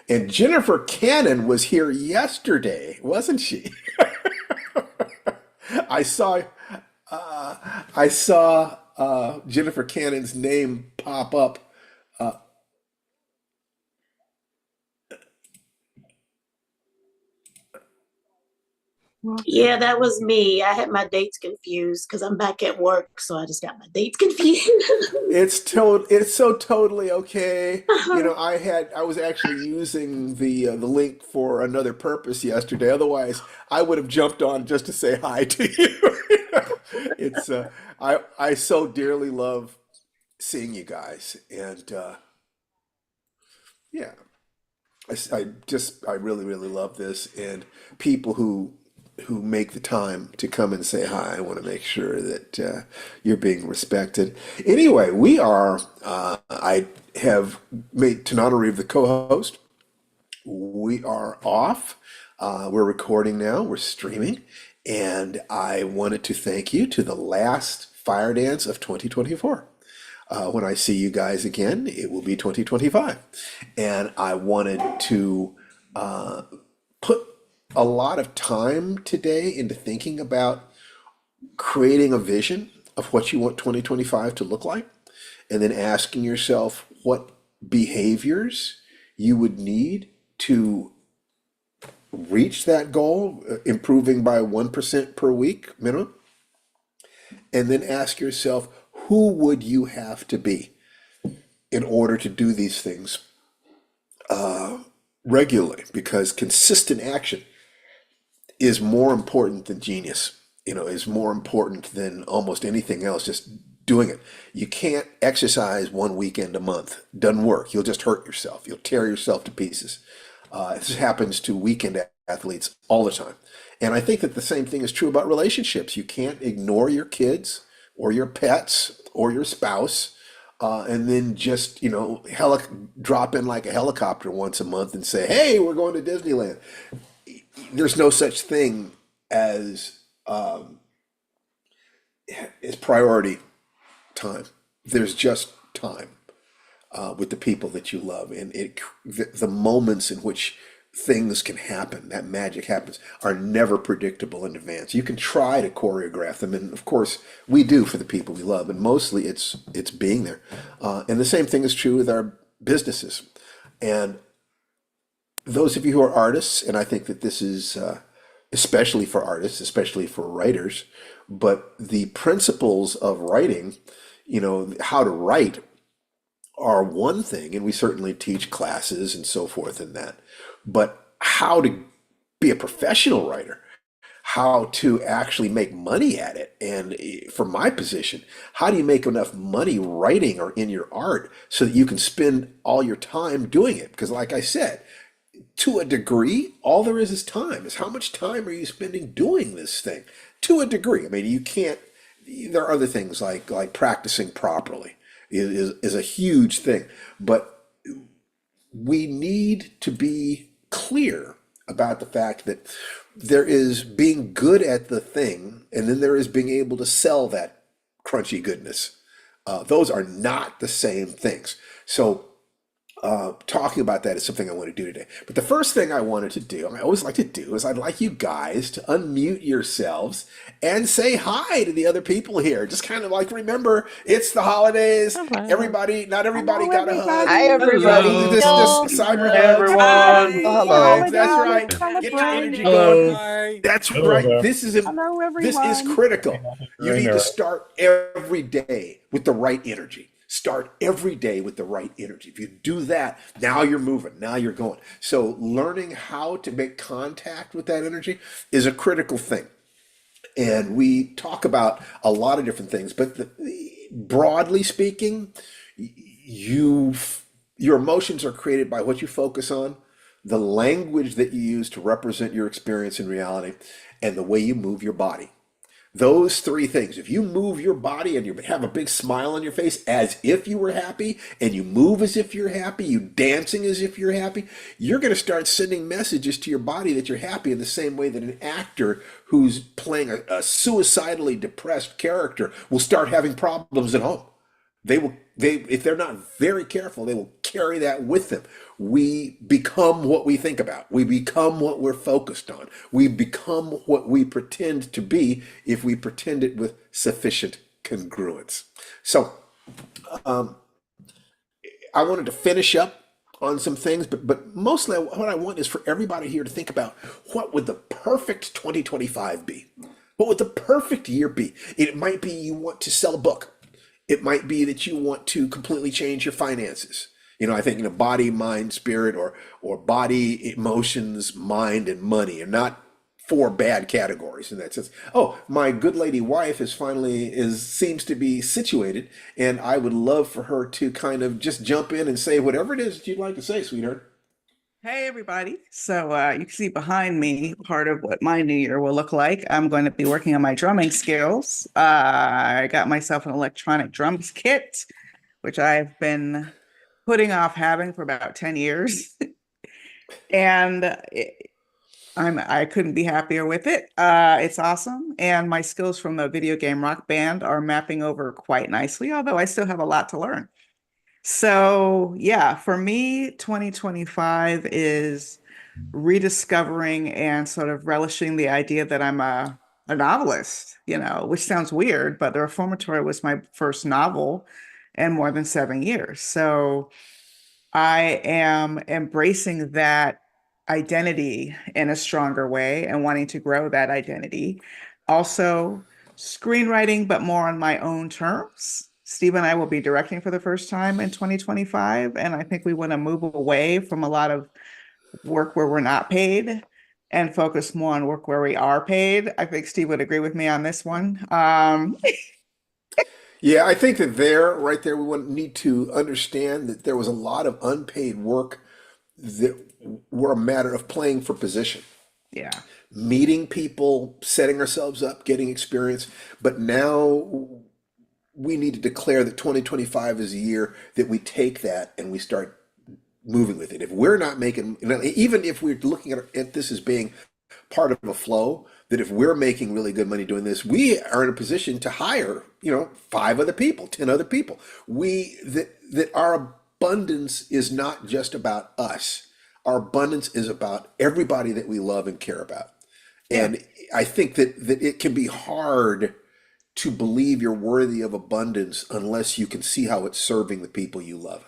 And Jennifer Cannon was here yesterday, wasn't she? I saw I saw Jennifer Cannon's name pop up. Uh, Yeah, that was me. I had my dates confused because I'm back at work, so I just got my dates confused. it's so totally okay. I was actually using the link for another purpose yesterday. Otherwise, I would have jumped on just to say hi to you. It's I so dearly love seeing you guys, and yeah, I really really love this, and people who make the time to come and say hi. I want to make sure that you're being respected. Anyway, we are. I have made Tananarive the co-host. We are off. We're recording now. We're streaming, and I wanted to thank you to the last Fire Dance of 2024. When I see you guys again, it will be 2025. And I wanted to put a lot of time today into thinking about creating a vision of what you want 2025 to look like, and then asking yourself what behaviors you would need to reach that goal, improving by 1% per week minimum, and then ask yourself who would you have to be in order to do these things regularly, because consistent action is more important than genius, is more important than almost anything else, just doing it. You can't exercise one weekend a month. Doesn't work. You'll just hurt yourself. You'll tear yourself to pieces. This happens to weekend athletes all the time. And I think that the same thing is true about relationships. You can't ignore your kids or your pets or your spouse, and then just, drop in like a helicopter once a month and say, hey, we're going to Disneyland. There's no such thing as priority time. There's just time with the people that you love, and the moments in which things can happen, that magic happens, are never predictable in advance. You can try to choreograph them, and of course we do for the people we love, and mostly it's being there. And the same thing is true with our businesses. And those of you who are artists, and I think that this is especially for artists, especially for writers, but the principles of writing, how to write, are one thing, and we certainly teach classes and so forth in that. But how to be a professional writer, how to actually make money at it, and from my position, how do you make enough money writing or in your art so that you can spend all your time doing it? Because, like I said, to a degree, all there is time. Is how much time are you spending doing this thing? To a degree. I mean, you can't. There are other things like practicing properly is a huge thing, but we need to be clear about the fact that there is being good at the thing, and then there is being able to sell that crunchy goodness. Those are not the same things. So talking about that is something I want to do today. But the first thing I wanted to do, and I always like to do, is I'd like you guys to unmute yourselves and say hi to the other people here. Just kind of like remember, it's the holidays. Hello. Everybody, not everybody Hello, got a hug. Hi, everybody. everybody. Just Yo, cyber Hello. Hey hugs, everyone. Hi. high Hello. fives. Holiday, That's holiday right. happy Get your celebration. energy going. Hello. Hi. That's Hello right. there. Hello, This is everyone. critical. Happy You New need to Year. start every day with the right energy. Start every day with the right energy. If you do that, now you're moving. Now you're going. So learning how to make contact with that energy is a critical thing. And we talk about a lot of different things, but broadly speaking, you your emotions are created by what you focus on, the language that you use to represent your experience in reality, and the way you move your body. Those three things. If you move your body and you have a big smile on your face as if you were happy, and you move as if you're happy, you dancing as if you're happy, you're going to start sending messages to your body that you're happy, in the same way that an actor who's playing a suicidally depressed character will start having problems at home. they if they're not very careful, they will carry that with them. We become what we think about. We become what we're focused on. We become what we pretend to be if we pretend it with sufficient congruence. So I wanted to finish up on some things, but mostly what I want is for everybody here to think about what would the perfect 2025 be? What would the perfect year be? It might be you want to sell a book. It might be that you want to completely change your finances. I think body, mind, spirit, or body, emotions, mind, and money are not four bad categories in that sense. Oh, my good lady wife is finally is seems to be situated, and I would love for her to kind of just jump in and say whatever it is that you'd like to say, sweetheart. Hey, everybody. So you can see behind me part of what my new year will look like. I'm going to be working on my drumming skills. I got myself an electronic drums kit, which I've been putting off having for about 10 years. And I couldn't be happier with it. It's awesome. And my skills from the video game Rock Band are mapping over quite nicely, although I still have a lot to learn. So, yeah, for me, 2025 is rediscovering and sort of relishing the idea that I'm a novelist, which sounds weird, but The Reformatory was my first novel in more than 7 years. So I am embracing that identity in a stronger way and wanting to grow that identity. Also, screenwriting, but more on my own terms. Steve and I will be directing for the first time in 2025, and I think we want to move away from a lot of work where we're not paid and focus more on work where we are paid. I think Steve would agree with me on this one. Yeah, I think that right there, we need to understand that there was a lot of unpaid work that were a matter of playing for position, Yeah, meeting people, setting ourselves up, getting experience. But now we need to declare that 2025 is a year that we take that and we start moving with it. If we're not making, even if we're looking at this as being part of a flow, that if we're making really good money doing this, we are in a position to hire, five other people, 10 other people. That our abundance is not just about us. Our abundance is about everybody that we love and care about. yeah. And I think that it can be hard to believe you're worthy of abundance unless you can see how it's serving the people you love.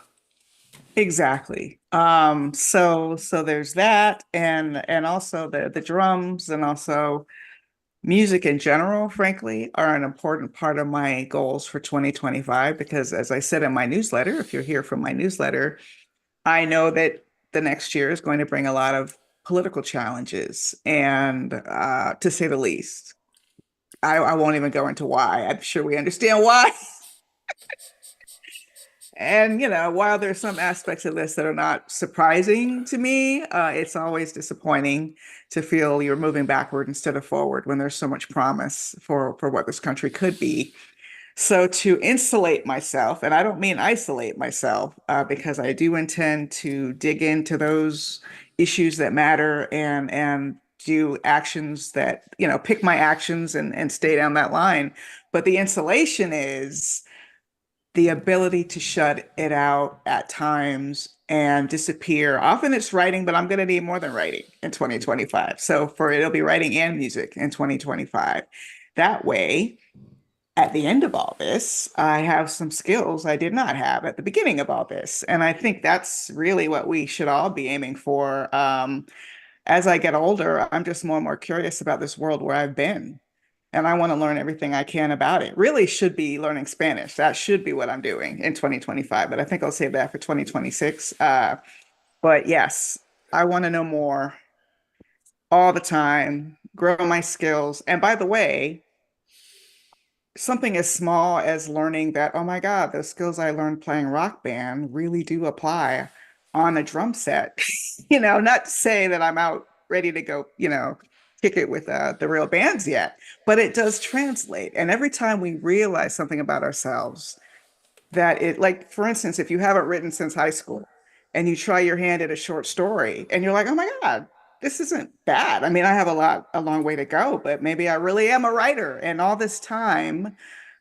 Exactly. So there's that and also the drums and also music in general, frankly, are an important part of my goals for 2025 because as I said in my newsletter, if you're here from my newsletter, I know that the next year is going to bring a lot of political challenges and to say the least. I won't even go into why. I'm sure we understand why. And, while there's some aspects of this that are not surprising to me, it's always disappointing to feel you're moving backward instead of forward when there's so much promise for what this country could be. So to insulate myself, and I don't mean isolate myself, because I do intend to dig into those issues that matter and do actions that, pick my actions and stay down that line. But the insulation is the ability to shut it out at times and disappear. Often it's writing, but I'm going to need more than writing in 2025. So it'll be writing and music in 2025. That way, at the end of all this, I have some skills I did not have at the beginning of all this. And I think that's really what we should all be aiming for. As I get older, I'm just more and more curious about this world where I've been and I want to learn everything I can about it. Really should be learning Spanish. That should be what I'm doing in 2025, but I think I'll save that for 2026. But yes, I want to know more all the time, grow my skills. And by the way, something as small as learning that, oh my God, the skills I learned playing Rock Band really do apply on a drum set. Not to say that I'm out ready to go, kick it with the real bands yet, but it does translate. And every time we realize something about ourselves, that it, like, for instance, if you haven't written since high school and you try your hand at a short story and you're like, oh my God, this isn't bad. I mean, I have a long way to go, but maybe I really am a writer. And all this time,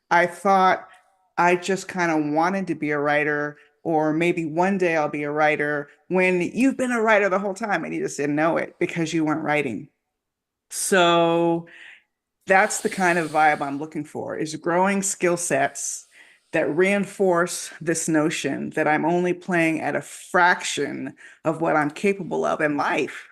I thought I just kind of wanted to be a writer, or maybe one day I'll be a writer, when you've been a writer the whole time and you just didn't know it because you weren't writing. So that's the kind of vibe I'm looking for, is growing skill sets that reinforce this notion that I'm only playing at a fraction of what I'm capable of in life,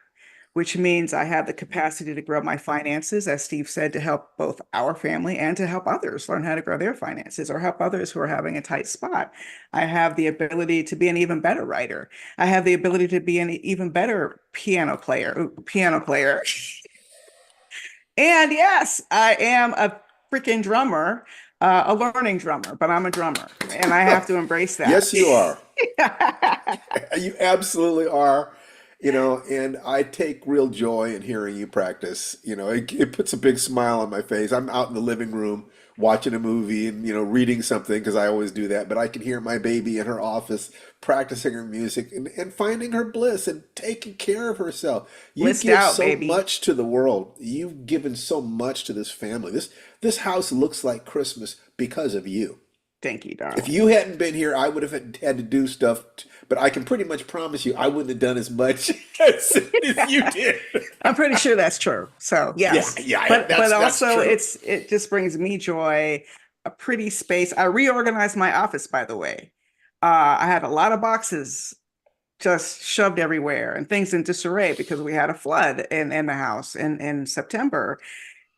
which means I have the capacity to grow my finances, as Steve said, to help both our family and to help others learn how to grow their finances or help others who are having a tight spot. I have the ability to be an even better writer. I have the ability to be an even better piano player. And yes, I am a freaking drummer, a learning drummer, but I'm a drummer and I have to embrace that. Yes, you are. You absolutely are. And I take real joy in hearing you practice. It puts a big smile on my face. I'm out in the living room watching a movie and, reading something because I always do that. But I can hear my baby in her office practicing her music and finding her bliss and taking care of herself. You List give out, so baby. much to the world. You've given so much to this family. This house looks like Christmas because of you. Thank you, If darling. you hadn't been here, I would have had to do stuff, but I can pretty much promise you I wouldn't have done as much as you did. I'm pretty sure that's true. So Yeah, yes, yeah, but that's also true. it just brings me joy, a pretty space. I reorganized my office, by the way. I had a lot of boxes just shoved everywhere and things in disarray because we had a flood in the house in September.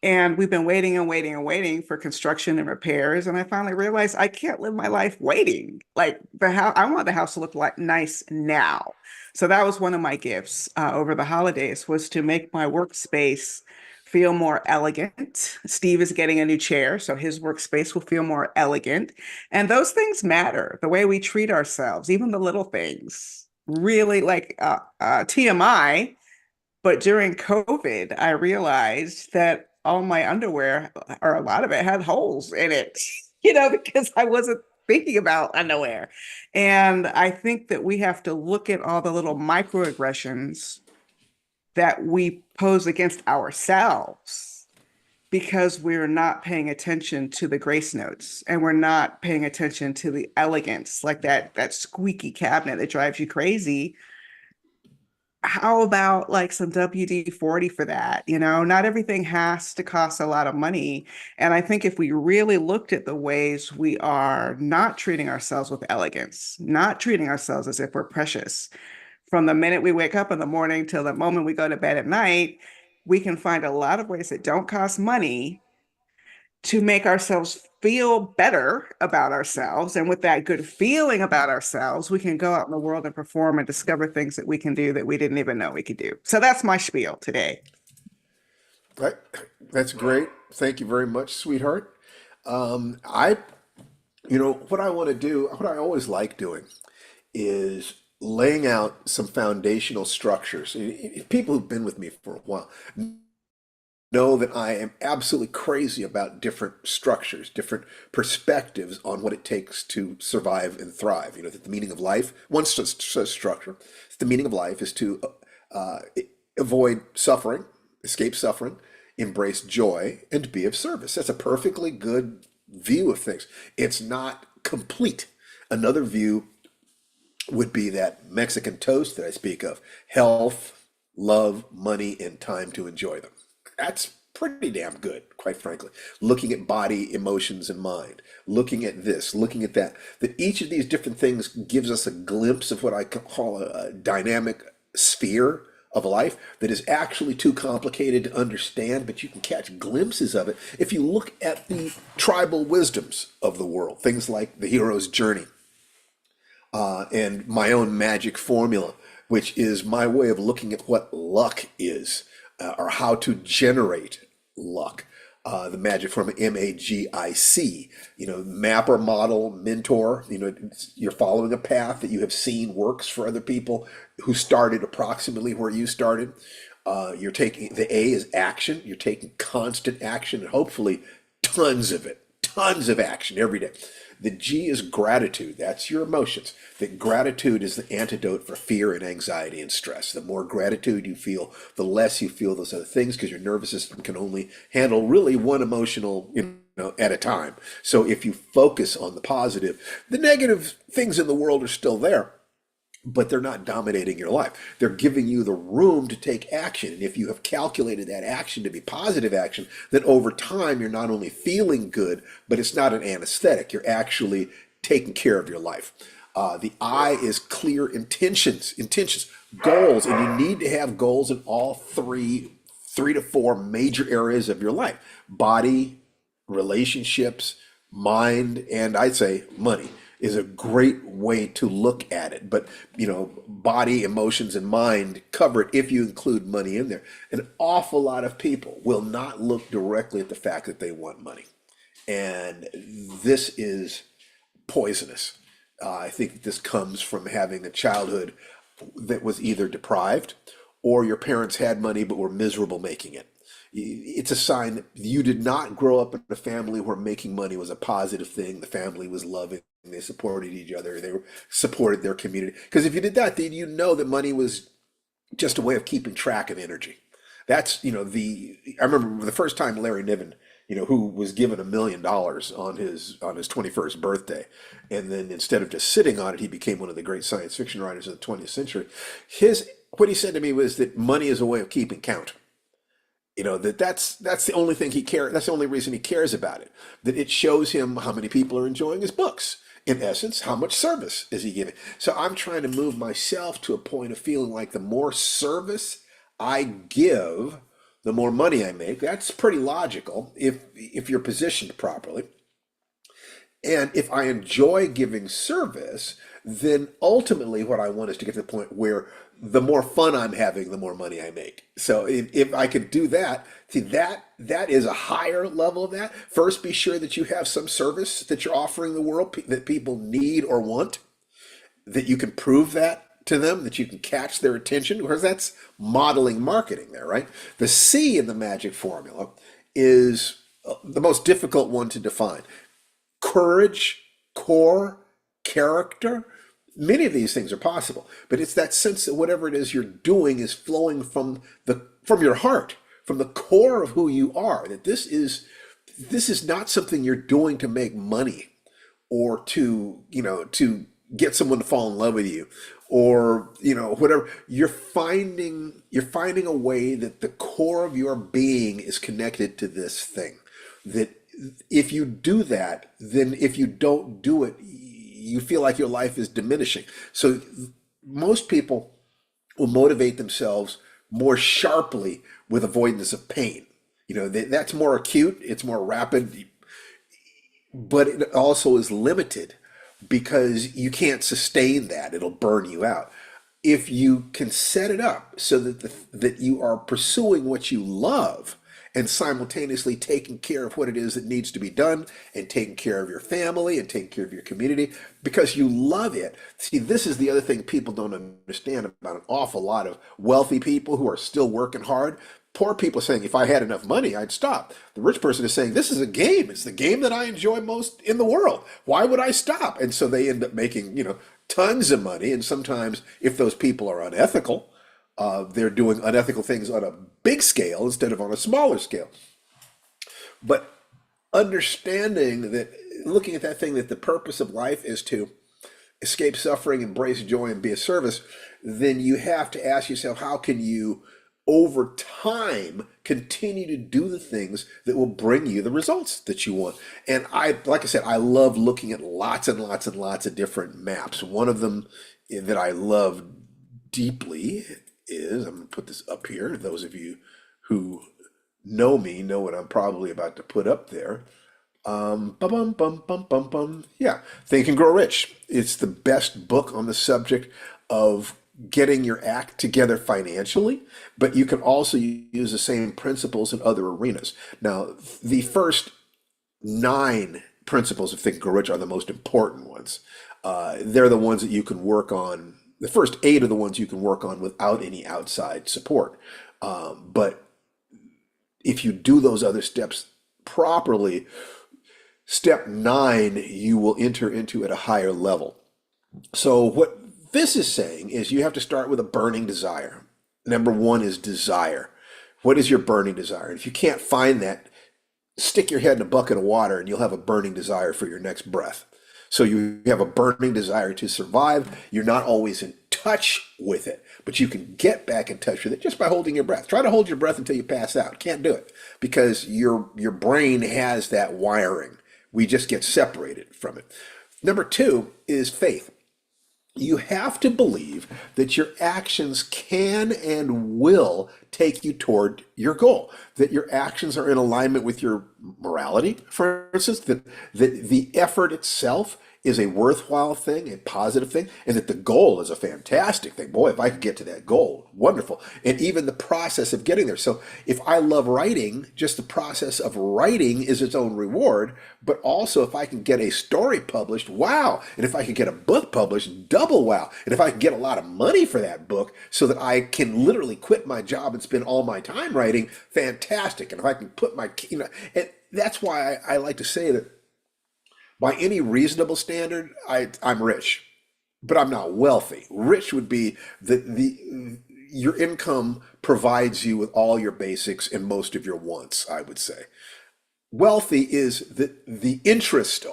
And we've been waiting and waiting and waiting for construction and repairs. And I finally realized I can't live my life waiting. Like the house, I want the house to look like nice now. So that was one of my gifts over the holidays, was to make my workspace feel more elegant. Steve is getting a new chair, so his workspace will feel more elegant. And those things matter. The way we treat ourselves, even the little things, really like TMI. But during COVID, I realized that all my underwear, or a lot of it, had holes in it, because I wasn't thinking about underwear. And I think that we have to look at all the little microaggressions that we pose against ourselves because we're not paying attention to the grace notes and we're not paying attention to the elegance, like that squeaky cabinet that drives you crazy. How about like some WD-40 for that? Not everything has to cost a lot of money. And I think if we really looked at the ways we are not treating ourselves with elegance, not treating ourselves as if we're precious, from the minute we wake up in the morning till the moment we go to bed at night, we can find a lot of ways that don't cost money to make ourselves feel better about ourselves. And with that good feeling about ourselves, we can go out in the world and perform and discover things that we can do that we didn't even know we could do. So that's my spiel today. Right. That's great. Thank you very much, sweetheart. I, what I want to do, what I always like doing is laying out some foundational structures. People who've been with me for a while know that I am absolutely crazy about different structures, different perspectives on what it takes to survive and thrive. That the meaning of life, one structure, the meaning of life is to uh, avoid suffering, escape suffering, embrace joy, and to be of service. That's a perfectly good view of things. It's not complete. Another view would be that Mexican toast that I speak of: health, love, money, and time to enjoy them. That's pretty damn good, quite frankly. Looking at body, emotions, and mind, looking at this, looking at that, that each of these different things gives us a glimpse of what I call a dynamic sphere of life that is actually too complicated to understand, but you can catch glimpses of it if you look at the tribal wisdoms of the world, things like the hero's journey, and my own magic formula, which is my way of looking at what luck is, or how to generate luck. The magic formula, MAGIC, mapper, model, mentor. You're following a path that you have seen works for other people who started approximately where you started. You're taking, the A is action. You're taking constant action, and hopefully tons of it, tons of action every day. The G is gratitude. That's your emotions. That gratitude is the antidote for fear and anxiety and stress. The more gratitude you feel, the less you feel those other things, because your nervous system can only handle really one emotional at a time. So if you focus on the positive, the negative things in the world are still there, but they're not dominating your life. They're giving you the room to take action. And if you have calculated that action to be positive action, then over time, you're not only feeling good, but it's not an anesthetic. You're actually taking care of your life. The I is clear intentions, goals, and you need to have goals in all three to four major areas of your life: body, relationships, mind, and I'd say money is a great way to look at it. But body, emotions, and mind cover it if you include money in there. An awful lot of people will not look directly at the fact that they want money, and this is poisonous. I think that this comes from having a childhood that was either deprived, or your parents had money but were miserable making it. It's a sign that you did not grow up in a family where making money was a positive thing. The family was loving. They supported each other. They supported their community. Because if you did that, then you know that money was just a way of keeping track of energy. That's, I remember the first time Larry Niven, who was given $1 million on his 21st birthday, and then instead of just sitting on it, he became one of the great science fiction writers of the 20th century. What he said to me was that money is a way of keeping count. That's the only thing he cares. That's the only reason he cares about it. That it shows him how many people are enjoying his books. In essence, how much service is he giving? So I'm trying to move myself to a point of feeling like the more service I give, the more money I make. That's pretty logical if you're positioned properly. And if I enjoy giving service, then ultimately what I want is to get to the point where the more fun I'm having, the more money I make. So if I could do that, see that is a higher level of that. First, be sure that you have some service that you're offering the world that people need or want, that you can prove that to them, that you can catch their attention, because that's modeling marketing there, right? The C in the magic formula is the most difficult one to define. Courage, core, character. Many of these things are possible, but it's that sense that whatever it is you're doing is flowing from your heart, from the core of who you are. That this is not something you're doing to make money, or to get someone to fall in love with you, or whatever. You're finding a way that the core of your being is connected to this thing. That if you do that, then if you don't do it, you feel like your life is diminishing. So most people will motivate themselves more sharply with avoidance of pain. That's more acute, it's more rapid, but it also is limited because you can't sustain that. It'll burn you out. If you can set it up so that you are pursuing what you love, and simultaneously taking care of what it is that needs to be done, and taking care of your family and taking care of your community because you love it. See, this is the other thing people don't understand about an awful lot of wealthy people who are still working hard. Poor people are saying, if I had enough money, I'd stop. The rich person is saying, this is a game. It's the game that I enjoy most in the world. Why would I stop? And so they end up making, tons of money. And sometimes if those people are unethical, they're doing unethical things on a big scale instead of on a smaller scale. But understanding that, looking at that thing, that the purpose of life is to escape suffering, embrace joy, and be of service, then you have to ask yourself, how can you, over time, continue to do the things that will bring you the results that you want? And like I said, I love looking at lots and lots and lots of different maps. One of them that I love deeply is, I'm going to put this up here. Those of you who know me know what I'm probably about to put up there. Yeah, Think and Grow Rich. It's the best book on the subject of getting your act together financially, but you can also use the same principles in other arenas. Now, the first 9 principles of Think and Grow Rich are the most important ones. They're the ones that you can work on. The first 8 are the ones you can work on without any outside support. But if you do those other steps properly, step 9, you will enter into at a higher level. So what this is saying is you have to start with a burning desire. Number 1 is desire. What is your burning desire? If you can't find that, stick your head in a bucket of water and you'll have a burning desire for your next breath. So you have a burning desire to survive. You're not always in touch with it, but you can get back in touch with it just by holding your breath. Try to hold your breath until you pass out. Can't do it because your brain has that wiring. We just get separated from it. Number two is faith. You have to believe that your actions can and will take you toward your goal, that your actions are in alignment with your morality, for instance, that the effort itself is a worthwhile thing, a positive thing, and that the goal is a fantastic thing. Boy, if I could get to that goal, wonderful. And even the process of getting there. So if I love writing, just the process of writing is its own reward, but also if I can get a story published, wow. And if I can get a book published, double wow. And if I can get a lot of money for that book so that I can literally quit my job and spend all my time writing, fantastic. And if I can put my, and that's why I like to say that by any reasonable standard, I'm rich, but I'm not wealthy. Rich would be the your income provides you with all your basics and most of your wants, I would say. Wealthy is the interest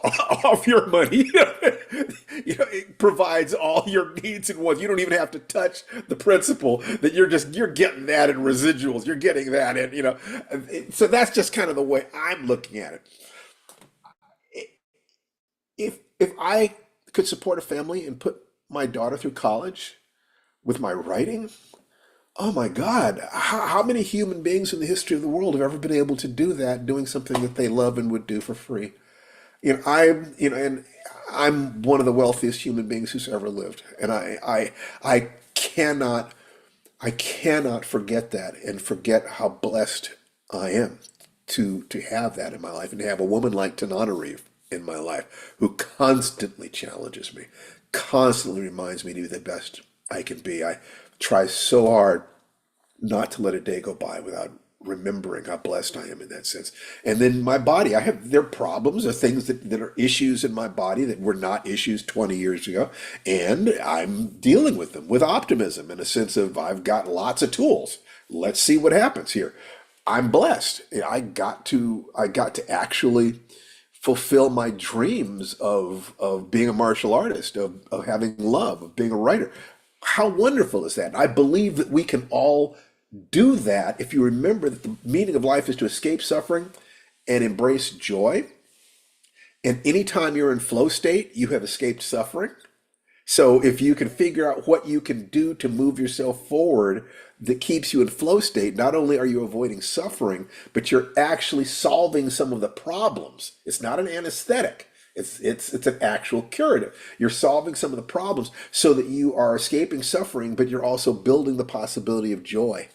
of your money. It provides all your needs and wants. You don't even have to touch the principal. That you're getting that in residuals. You're getting that in, So that's just kind of the way I'm looking at it. If I could support a family and put my daughter through college with my writing, oh my God, how many human beings in the history of the world have ever been able to do that, doing something that they love and would do for free? And I'm one of the wealthiest human beings who's ever lived, and I cannot I cannot forget that and forget how blessed I am to have that in my life and to have a woman like Tanana Reeve in my life who constantly challenges me, constantly reminds me to be the best I can be. I try so hard not to let a day go by without remembering how blessed I am in that sense. And then my body, there are problems, there are things that are issues in my body that were not issues 20 years ago. And I'm dealing with them with optimism in a sense of I've got lots of tools. Let's see what happens here. I'm blessed. I got to actually fulfill my dreams of being a martial artist, of having love, of being a writer. How wonderful is that? I believe that we can all do that if you remember that the meaning of life is to escape suffering and embrace joy. And anytime you're in flow state, you have escaped suffering. So if you can figure out what you can do to move yourself forward that keeps you in flow state, not only are you avoiding suffering, but you're actually solving some of the problems. It's not an anesthetic. It's an actual curative. You're solving some of the problems so that you are escaping suffering, but you're also building the possibility of joy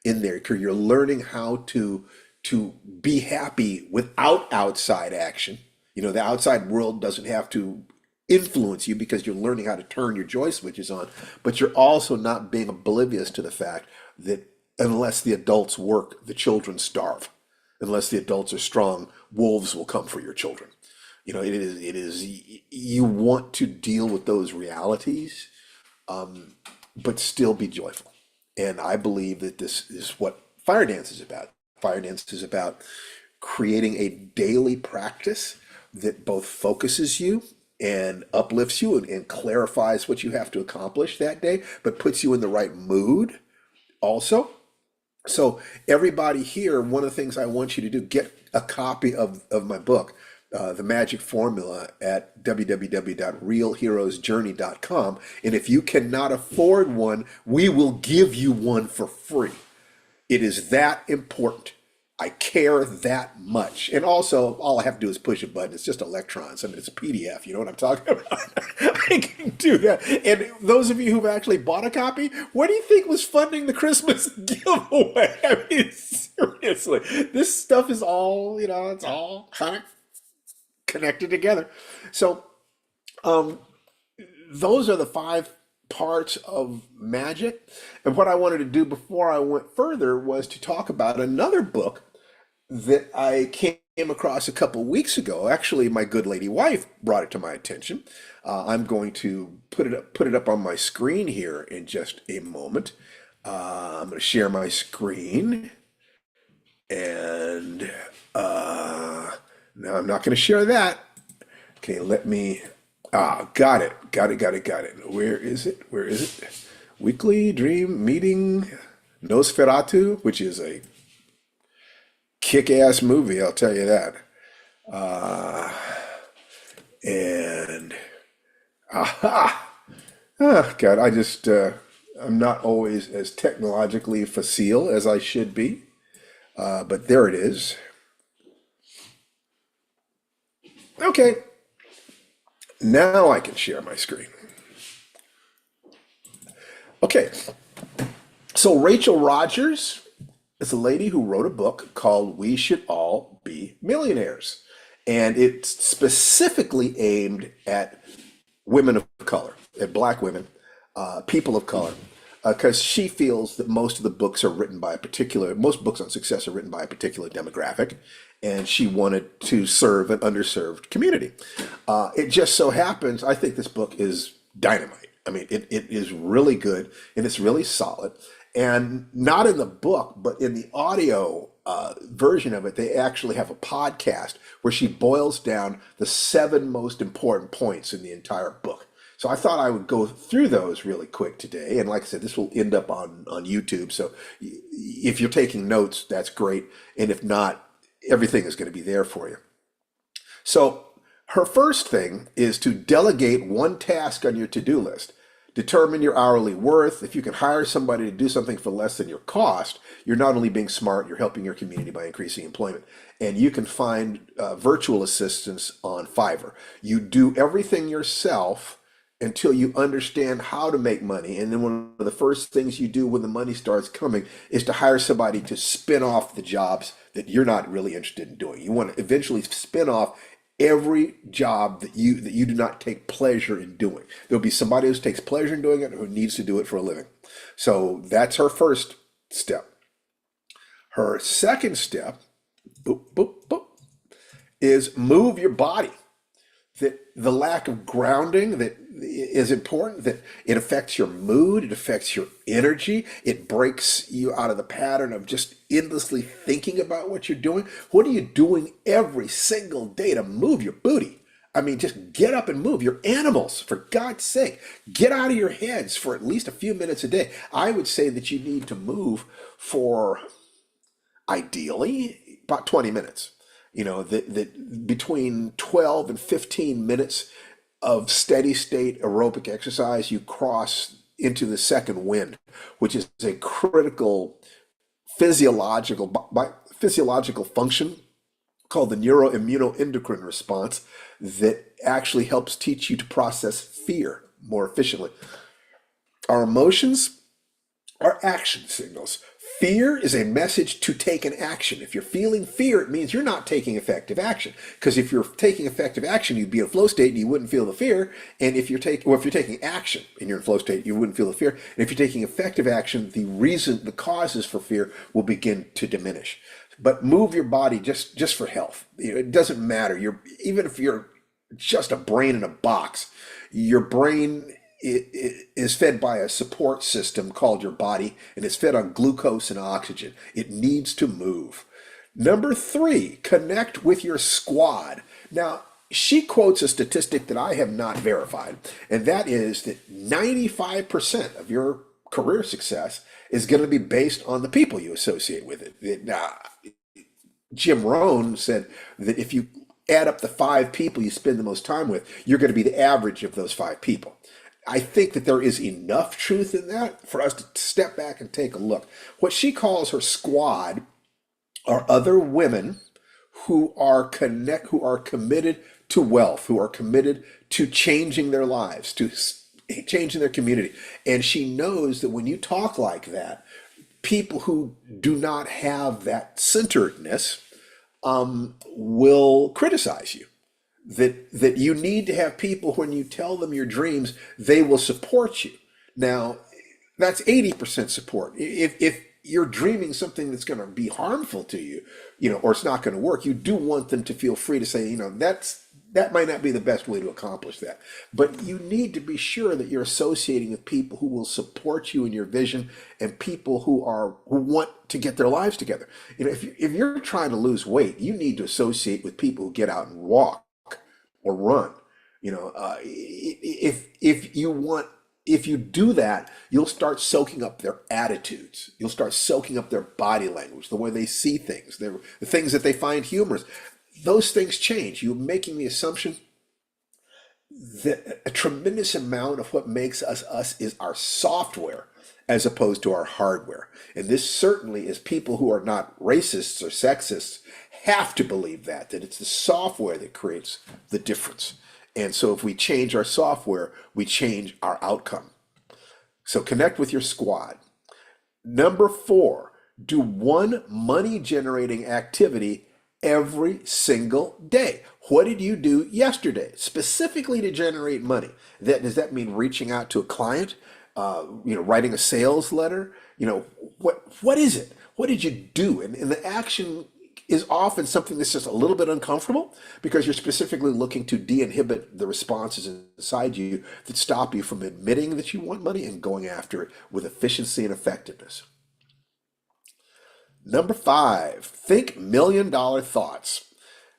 in there. You're learning how to be happy without outside action. The outside world doesn't have to influence you because you're learning how to turn your joy switches on, but you're also not being oblivious to the fact that unless the adults work, the children starve. Unless the adults are strong, wolves will come for your children. It is you want to deal with those realities, but still be joyful. And I believe that this is what fire dance is about. Fire dance is about creating a daily practice that both focuses you and uplifts you and clarifies what you have to accomplish that day, but puts you in the right mood also. So everybody here, one of the things I want you to do, get a copy of my book, The Magic Formula, at www.realheroesjourney.com. And if you cannot afford one, we will give you one for free. It is that important. I care that much. And also, all I have to do is push a button. It's just electrons. I mean, it's a PDF. You know what I'm talking about? I can do that. And those of you who've actually bought a copy, what do you think was funding the Christmas giveaway? I mean, seriously, this stuff is all, it's all kind of connected together. So, those are the 5 parts of magic. And what I wanted to do before I went further was to talk about another book that I came across a couple weeks ago. Actually, my good lady wife brought it to my attention. I'm going to put it up on my screen here in just a moment. I'm going to share my screen, and Now I'm not going to share that. Okay, let me. Got it. Where is it? Weekly Dream Meeting Nosferatu, which is a kick-ass movie, I'll tell you that. And aha! God, I'm not always as technologically facile as I should be, but there it is. Okay, now I can share my screen. Okay, so Rachel Rogers is a lady who wrote a book called We Should All Be Millionaires. And it's specifically aimed at women of color, at black women, people of color, because she feels that most books on success are written by a particular demographic, and she wanted to serve an underserved community. It just so happens, I think this book is dynamite. I mean, it is really good, and it's really solid. And not in the book, but in the audio version of it, they actually have a podcast where she boils down the 7 most important points in the entire book. So I thought I would go through those really quick today. And like I said, this will end up on YouTube. So if you're taking notes, that's great. And if not, everything is going to be there for you. So her first thing is to delegate one task on your to-do list. Determine your hourly worth. If you can hire somebody to do something for less than your cost, you're not only being smart, you're helping your community by increasing employment. And you can find virtual assistants on Fiverr. You do everything yourself until you understand how to make money. And then one of the first things you do when the money starts coming is to hire somebody to spin off the jobs that you're not really interested in doing. You want to eventually spin off every job that you do not take pleasure in doing. There'll be somebody who takes pleasure in doing it, who needs to do it for a living. So that's her first step. Her second step, is move your body. That the lack of grounding that is important, that it affects your mood, it affects your energy, it breaks you out of the pattern of just endlessly thinking about what you're doing. What are you doing every single day to move your booty? I mean, just get up and move. You're animals, for God's sake. Get out of your heads for at least a few minutes a day. I would say that you need to move for, ideally, about 20 minutes. You know, that between 12 and 15 minutes of steady state aerobic exercise, you cross into the second wind, which is a critical physiological function called the neuroimmunoendocrine response that actually helps teach you to process fear more efficiently. Our emotions are action signals. Fear is a message to take an action. If you're feeling fear, it means you're not taking effective action. Because if you're taking effective action, you'd be in a flow state and you wouldn't feel the fear. And if you're taking action and you're in flow state, you wouldn't feel the fear. And if you're taking effective action, the causes for fear will begin to diminish. But move your body just for health. It doesn't matter. Even if you're just a brain in a box, your brain is fed by a support system called your body, and it's fed on glucose and oxygen. It needs to move. Number 3, connect with your squad. Now, she quotes a statistic that I have not verified, and that is that 95% of your career success is going to be based on the people you associate with it. Jim Rohn said that if you add up the 5 people you spend the most time with, you're going to be the average of those 5 people. I think that there is enough truth in that for us to step back and take a look. What she calls her squad are other women who are committed to wealth, who are committed to changing their lives, to changing their community. And she knows that when you talk like that, people who do not have that centeredness will criticize you. That you need to have people, when you tell them your dreams, they will support you. Now, that's 80% support. If you're dreaming something that's going to be harmful to you, or it's not going to work, you do want them to feel free to say, that might not be the best way to accomplish that. But you need to be sure that you're associating with people who will support you in your vision, and people who want to get their lives together. If you're trying to lose weight, you need to associate with people who get out and walk or run. If you do that, you'll start soaking up their attitudes. You'll start soaking up their body language, the way they see things, the things that they find humorous. Those things change. You're making the assumption that a tremendous amount of what makes us us is our software as opposed to our hardware. And this certainly is people who are not racists or sexists have to believe that it's the software that creates the difference. And so if we change our software, we change our outcome. So connect with your squad. Number 4, do one money generating activity every single day. What did you do yesterday specifically to generate money? Does that mean reaching out to a client, writing a sales letter? What is it? What did you do? And the action is often something that's just a little bit uncomfortable, because you're specifically looking to de-inhibit the responses inside you that stop you from admitting that you want money and going after it with efficiency and effectiveness. Number 5, think $1 million thoughts.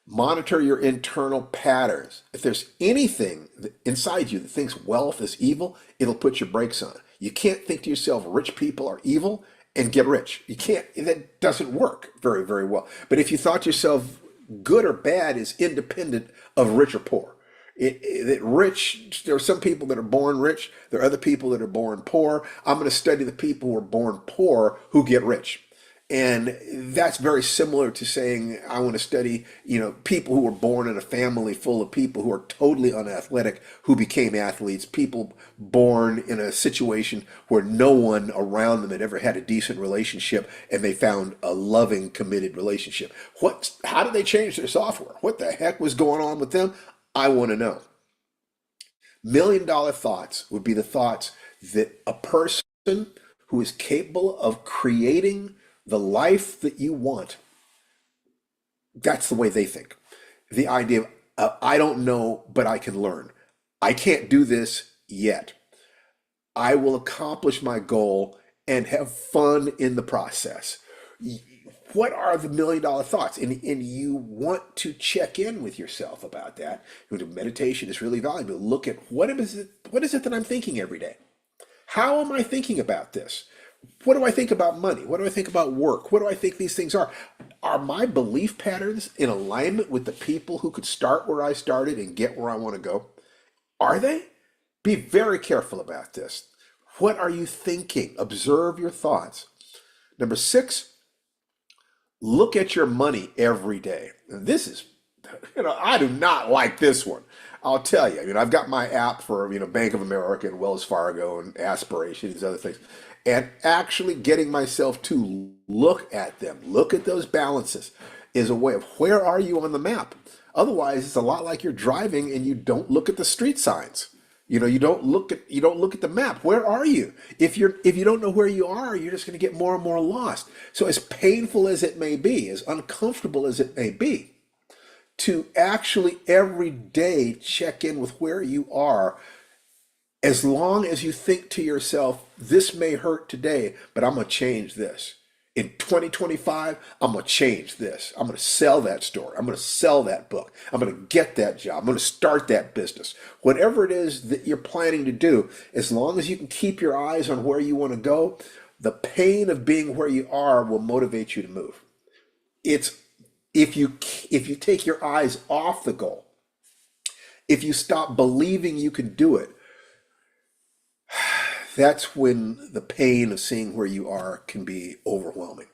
Monitor your internal patterns. If there's anything inside you that thinks wealth is evil, it'll put your brakes on. You can't think to yourself, rich people are evil, and get rich. You can't, that doesn't work very, very well. But if you thought to yourself, good or bad is independent of rich or poor. Rich, there are some people that are born rich. There are other people that are born poor. I'm going to study the people who are born poor who get rich. And that's very similar to saying, I want to study, people who were born in a family full of people who are totally unathletic, who became athletes, people born in a situation where no one around them had ever had a decent relationship, and they found a loving, committed relationship. How did they change their software? What the heck was going on with them? I want to know. $1 million thoughts would be the thoughts that a person who is capable of creating the life that you want, that's the way they think. The idea of, I don't know, but I can learn. I can't do this yet. I will accomplish my goal and have fun in the process. What are the $1 million thoughts? And you want to check in with yourself about that. Meditation is really valuable. Look at what is it that I'm thinking every day? How am I thinking about this? What do I think about money? What do I think about work? What do I think these things are? Are my belief patterns in alignment with the people who could start where I started and get where I want to go? Are they? Be very careful about this. What are you thinking? Observe your thoughts. Number 6, look at your money every day. And this is, I do not like this one. I'll tell you. I've got my app for, Bank of America and Wells Fargo and Aspiration, these other things. And actually getting myself to look at them, look at those balances, is a way of where are you on the map? Otherwise, it's a lot like you're driving and you don't look at the street signs. You don't look at the map. Where are you? If you don't know where you are, you're just going to get more and more lost. So as painful as it may be, as uncomfortable as it may be, to actually every day check in with where you are. As long as you think to yourself, this may hurt today, but I'm going to change this. In 2025, I'm going to change this. I'm going to sell that store. I'm going to sell that book. I'm going to get that job. I'm going to start that business. Whatever it is that you're planning to do, as long as you can keep your eyes on where you want to go, the pain of being where you are will motivate you to move. It's if you take your eyes off the goal, if you stop believing you can do it, that's when the pain of seeing where you are can be overwhelming.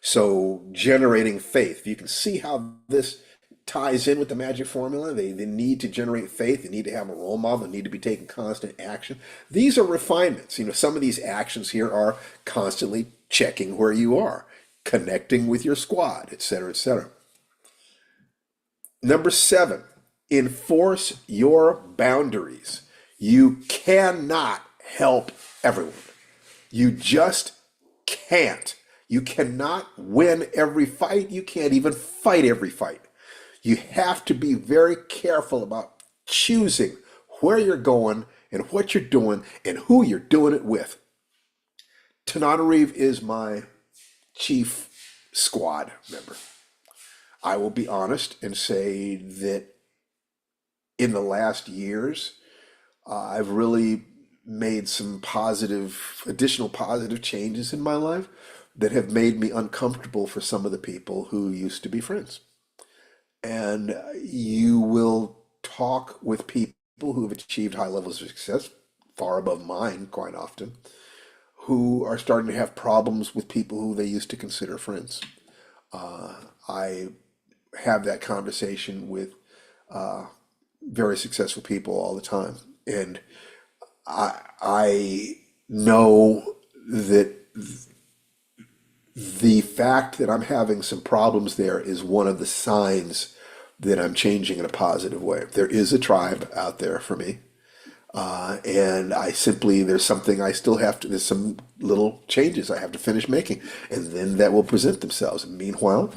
So generating faith, if you can see how this ties in with the magic formula, they need to generate faith, they need to have a role model, they need to be taking constant action. These are refinements. Some of these actions here are constantly checking where you are, connecting with your squad, etc., etc. Number 7, enforce your boundaries. You cannot help everyone. You just can't. You cannot win every fight. You can't even fight every fight. You have to be very careful about choosing where you're going and what you're doing and who you're doing it with. Tananarive is my chief squad member. I will be honest and say that in the last years, I've really made some additional positive changes in my life that have made me uncomfortable for some of the people who used to be friends. And you will talk with people who have achieved high levels of success, far above mine quite often, who are starting to have problems with people who they used to consider friends. I have that conversation with very successful people all the time. And I know that the fact that I'm having some problems there is one of the signs that I'm changing in a positive way. There is a tribe out there for me. And there's some little changes I have to finish making, and then that will present themselves. Meanwhile,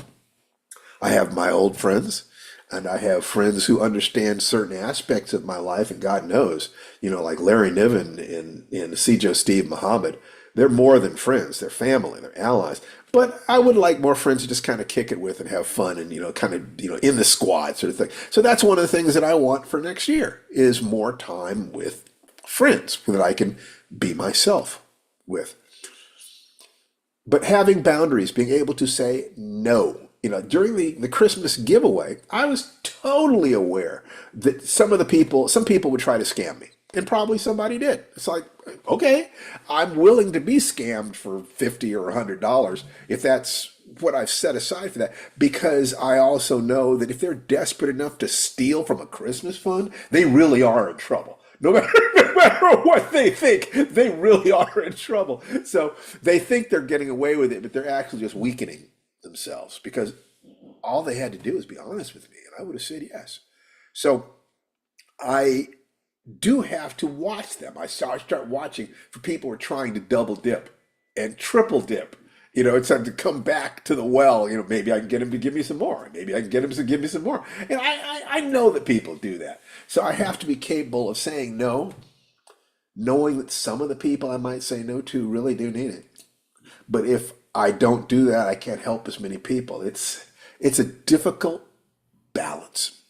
I have my old friends, and I have friends who understand certain aspects of my life, and God knows, like Larry Niven and Cjo Steve Muhammad, they're more than friends. They're family, they're allies. But I would like more friends to just kind of kick it with and have fun and, in the squad sort of thing. So that's one of the things that I want for next year is more time with friends that I can be myself with. But having boundaries, being able to say no. During the Christmas giveaway, I was totally aware that some people would try to scam me. And probably somebody did. It's like, okay, I'm willing to be scammed for $50 or $100 if that's what I've set aside for that. Because I also know that if they're desperate enough to steal from a Christmas fund, they really are in trouble. No matter what they think, they really are in trouble. So they think they're getting away with it, but they're actually just weakening themselves because all they had to do was be honest with me, and I would have said yes. So I do have to watch them. I start watching for people who are trying to double dip and triple dip. It's time to come back to the well. Maybe I can get him to give me some more. Maybe I can get him to give me some more. And I know that people do that. So I have to be capable of saying no, knowing that some of the people I might say no to really do need it. But if I don't do that, I can't help as many people. It's a difficult balance,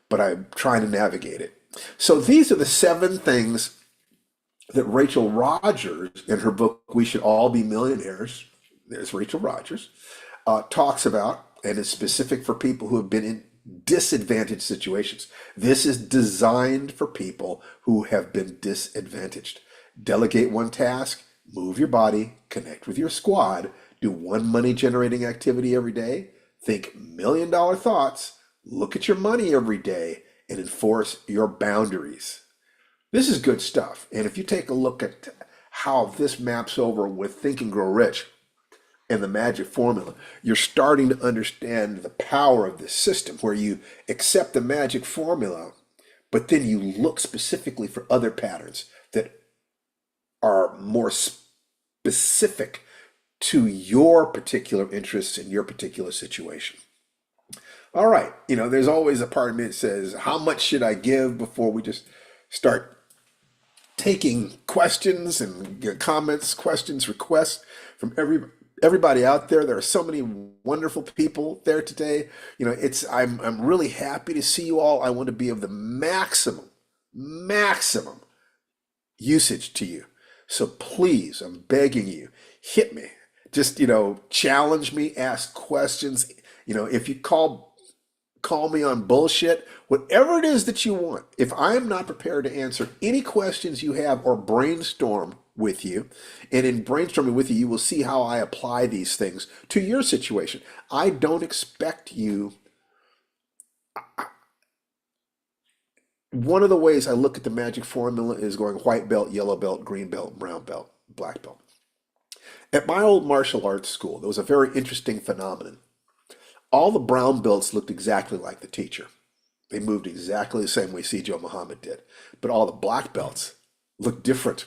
but I'm trying to navigate it. So these are the 7 things that Rachel Rogers, in her book, We Should All Be Millionaires, there's Rachel Rogers, talks about, and is specific for people who have been in disadvantaged situations. This is designed for people who have been disadvantaged. Delegate one task, move your body, connect with your squad, do one money generating activity every day, think $1 million thoughts, look at your money every day, and enforce your boundaries. This is good stuff. And if you take a look at how this maps over with Think and Grow Rich and the magic formula, you're starting to understand the power of this system where you accept the magic formula, but then you look specifically for other patterns that are more specific to your particular interests in your particular situation. All right, there's always a part of me that says, how much should I give before we just start taking questions and comments, questions, requests from everybody out there. There are so many wonderful people there today. I'm really happy to see you all. I want to be of the maximum usage to you. So please, I'm begging you, hit me. Just, challenge me, ask questions. If you call me on bullshit, whatever it is that you want. If I am not prepared to answer any questions you have or brainstorm with you, and in brainstorming with you, you will see how I apply these things to your situation. I don't expect you. One of the ways I look at the magic formula is going white belt, yellow belt, green belt, brown belt, black belt. At my old martial arts school, there was a very interesting phenomenon. All the brown belts looked exactly like the teacher. They moved exactly the same way Cjo Muhammad did. But all the black belts looked different.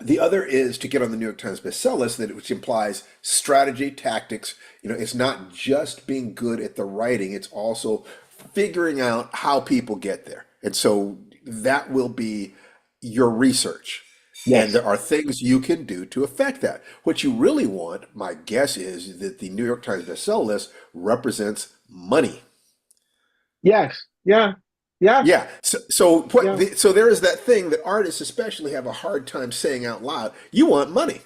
The other is to get on the New York Times bestseller list, which implies strategy, tactics. It's not just being good at the writing, it's also figuring out how people get there. And so that will be your research. And Yes. there are things you can do to affect that. What you really want, my guess is that the New York Times bestseller list represents money. Yes. Yeah. Yeah. Yeah. Yeah. So there is that thing that artists especially have a hard time saying out loud. You want money.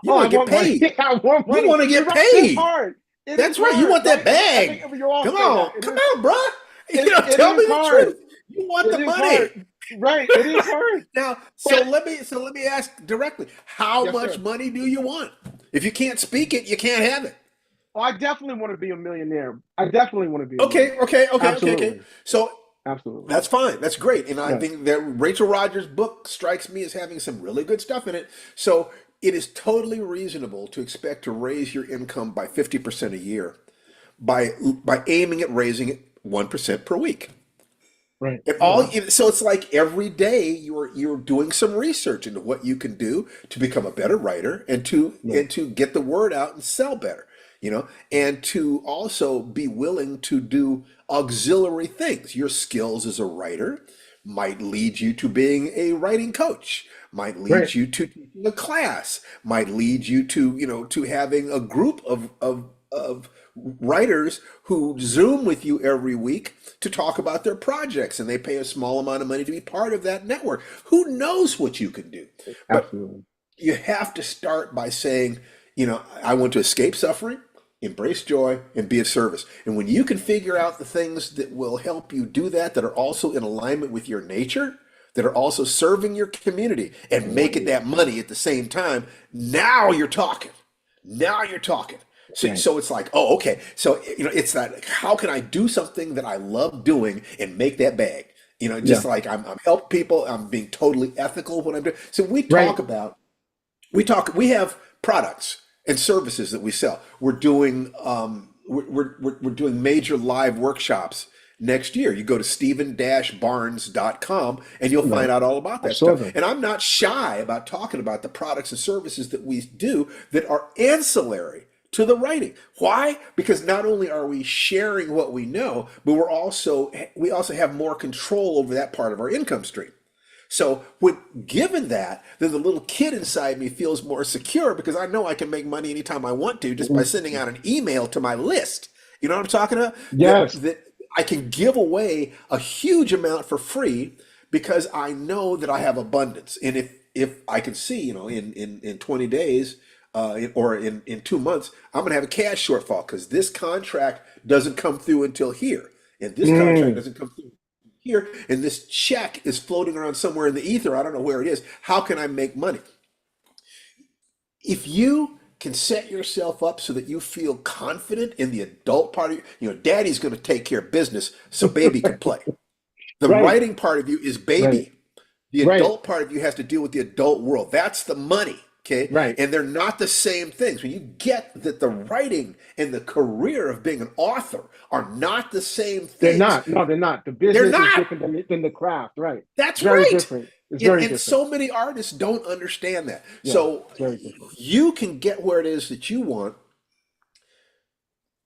You Oh, I want to get want money. paid. I want You money. want to You're get right. It's paid. hard. It is That's right. You hard, want that right? I think bag. we all Come say that. on. Come on, bruh. It Tell me is the hard. truth. You want It the is money. hard. Right. It is hard. Now, But let me ask directly. How yes, much sir. money do you want? If you can't speak it, you can't have it. Oh, I definitely want to be a millionaire. I definitely want to be a Okay, millionaire. okay. Absolutely. So Absolutely. that's fine. That's great. And I Yes. think that Rachel Rogers' book strikes me as having some really good stuff in it. So it is totally reasonable to expect to raise your income by 50% a year by aiming at raising it 1% per week. Right. And so it's like every day you're doing some research into what you can do to become a better writer Yeah. and to get the word out and sell better, and to also be willing to do auxiliary things. Your skills as a writer might lead you to being a writing coach, might Right. lead you to teaching a class, might lead you to, to having a group of writers who Zoom with you every week to talk about their projects, and they pay a small amount of money to be part of that network. Who knows what you can do? But Absolutely. you have to start by saying, I want to escape suffering, embrace joy, and be of service. And when you can figure out the things that will help you do that, that are also in alignment with your nature, that are also serving your community and making that money at the same time, now you're talking. Now you're talking. So, Right. so it's like, oh, okay. So, it's that, how can I do something that I love doing and make that bag? Yeah. Just like I'm helping people, I'm being totally ethical when I'm doing. So Right. we have products and services that we sell. We're doing we're doing major live workshops next year. You go to stephen-barnes.com and you'll Right. find out all about I that saw stuff. them. And I'm not shy about talking about the products and services that we do that are ancillary to the writing. Why? Because not only are we sharing what we know, but we also have more control over that part of our income stream. So when given that, then the little kid inside me feels more secure because I know I can make money anytime I want to just by sending out an email to my list. You know what I'm talking about? That Yes. that I can give away a huge amount for free because I know that I have abundance. And if I can see, in 20 days or in 2 months, I'm gonna have a cash shortfall because this contract doesn't come through until here. And this contract Mm. doesn't come through here, and this check is floating around somewhere in the ether. I don't know where it is. How can I make money? If you can set yourself up so that you feel confident in the adult part of daddy's going to take care of business so baby can play. The Right. writing part of you is Right. baby. The Right. adult part of you has to deal with the adult world. That's the money. Okay. Right. And they're not the same things. When you get that the writing and the career of being an author are not the same They're things, not. No, they're not. The they're business is not. different than the craft. Right. That's Very right. different. It's And, very and different. so many artists don't understand that. Yeah. So It's very different. you can get where it is that you want,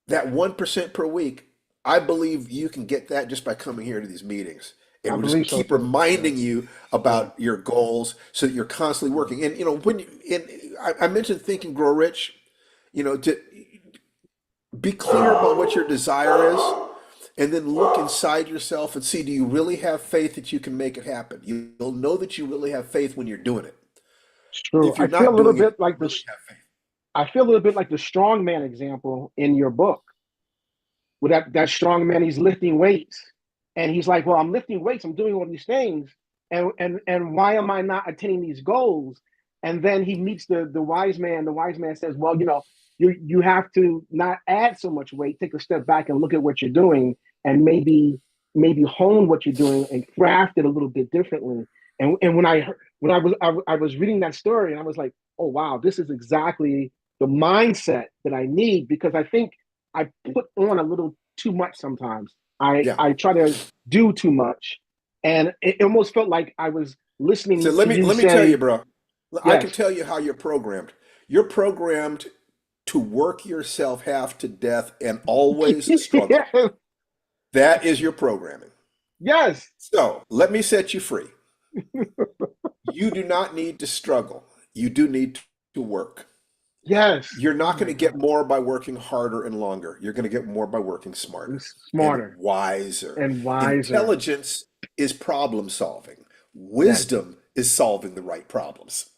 that 1% per week. I believe you can get that just by coming here to these meetings. And I we'll just believe so keep too. Yeah. reminding you Yeah. about your goals so that you're constantly working. And I mentioned Think and Grow Rich, to be clear about what your desire is, and then look inside yourself and see, do you really have faith that you can make it happen? You'll know that you really have faith when you're doing it. It's true. If you're not doing it, you really have faith. I feel a little bit like the strong man example in your book. With that strong man, he's lifting weights, and he's like, "Well, I'm lifting weights. I'm doing all these things, and why am I not attaining these goals?" And then he meets the wise man. The wise man says, "Well, you have to not add so much weight. Take a step back and look at what you're doing, and maybe hone what you're doing and craft it a little bit differently." And when I was reading that story, and I was like, "Oh wow, this is exactly the mindset that I need," because I think I put on a little too much sometimes. I Yeah. I try to do too much, and it almost felt like I was So listening let to me you let me tell you, say, bro. I can Yes. tell you how you're programmed. You're programmed to work yourself half to death and always struggle. Yes. That is your programming. Yes. So let me set you free. You do not need to struggle. You do need to work. Yes. You're Oh not going my to get God. more by working harder and longer. You're going to get more by working smarter It's and smarter wiser. and wiser. Intelligence is problem solving. Yes. Wisdom is solving the right problems.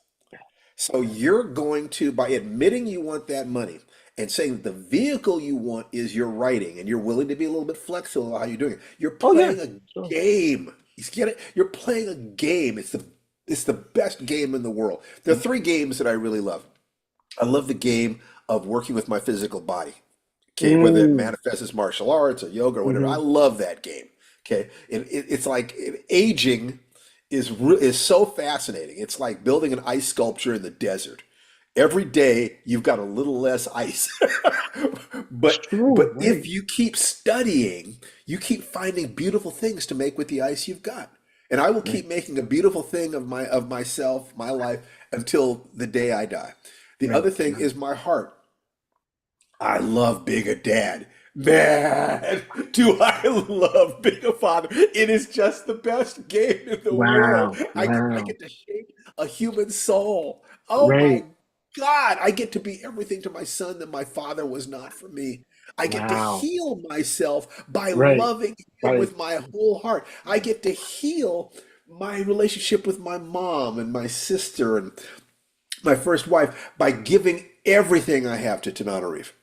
So you're going to, by admitting you want that money and saying the vehicle you want is your writing, and you're willing to be a little bit flexible about how you're doing it, you're Oh yeah. playing a Sure. game. You get it? You're playing a game. It's the best game in the world. There are three games that I really love. I love the game of working with my physical body. Okay, whether it Mm. manifests as martial arts or yoga or whatever, I Hmm. love that game. Okay, it's like aging is so fascinating. It's like building an ice sculpture in the desert. Every day you've got a little less ice, It's but true. but if Right. you keep studying, you keep finding beautiful things to make with the ice you've got. And I will Right. keep making a beautiful thing of myself, my life, until the day I die. The Right. other thing Right. is my heart. I love being a dad. Man, do I love being a father. It is just the best game in the world. Wow. I Wow. get to shape a human soul. Oh my Right. God. I get to be everything to my son that my father was not for me. I get to Wow. heal myself by Right. loving him Right. with my whole heart. I get to heal my relationship with my mom and my sister and my first wife by giving everything I have to Tananarive.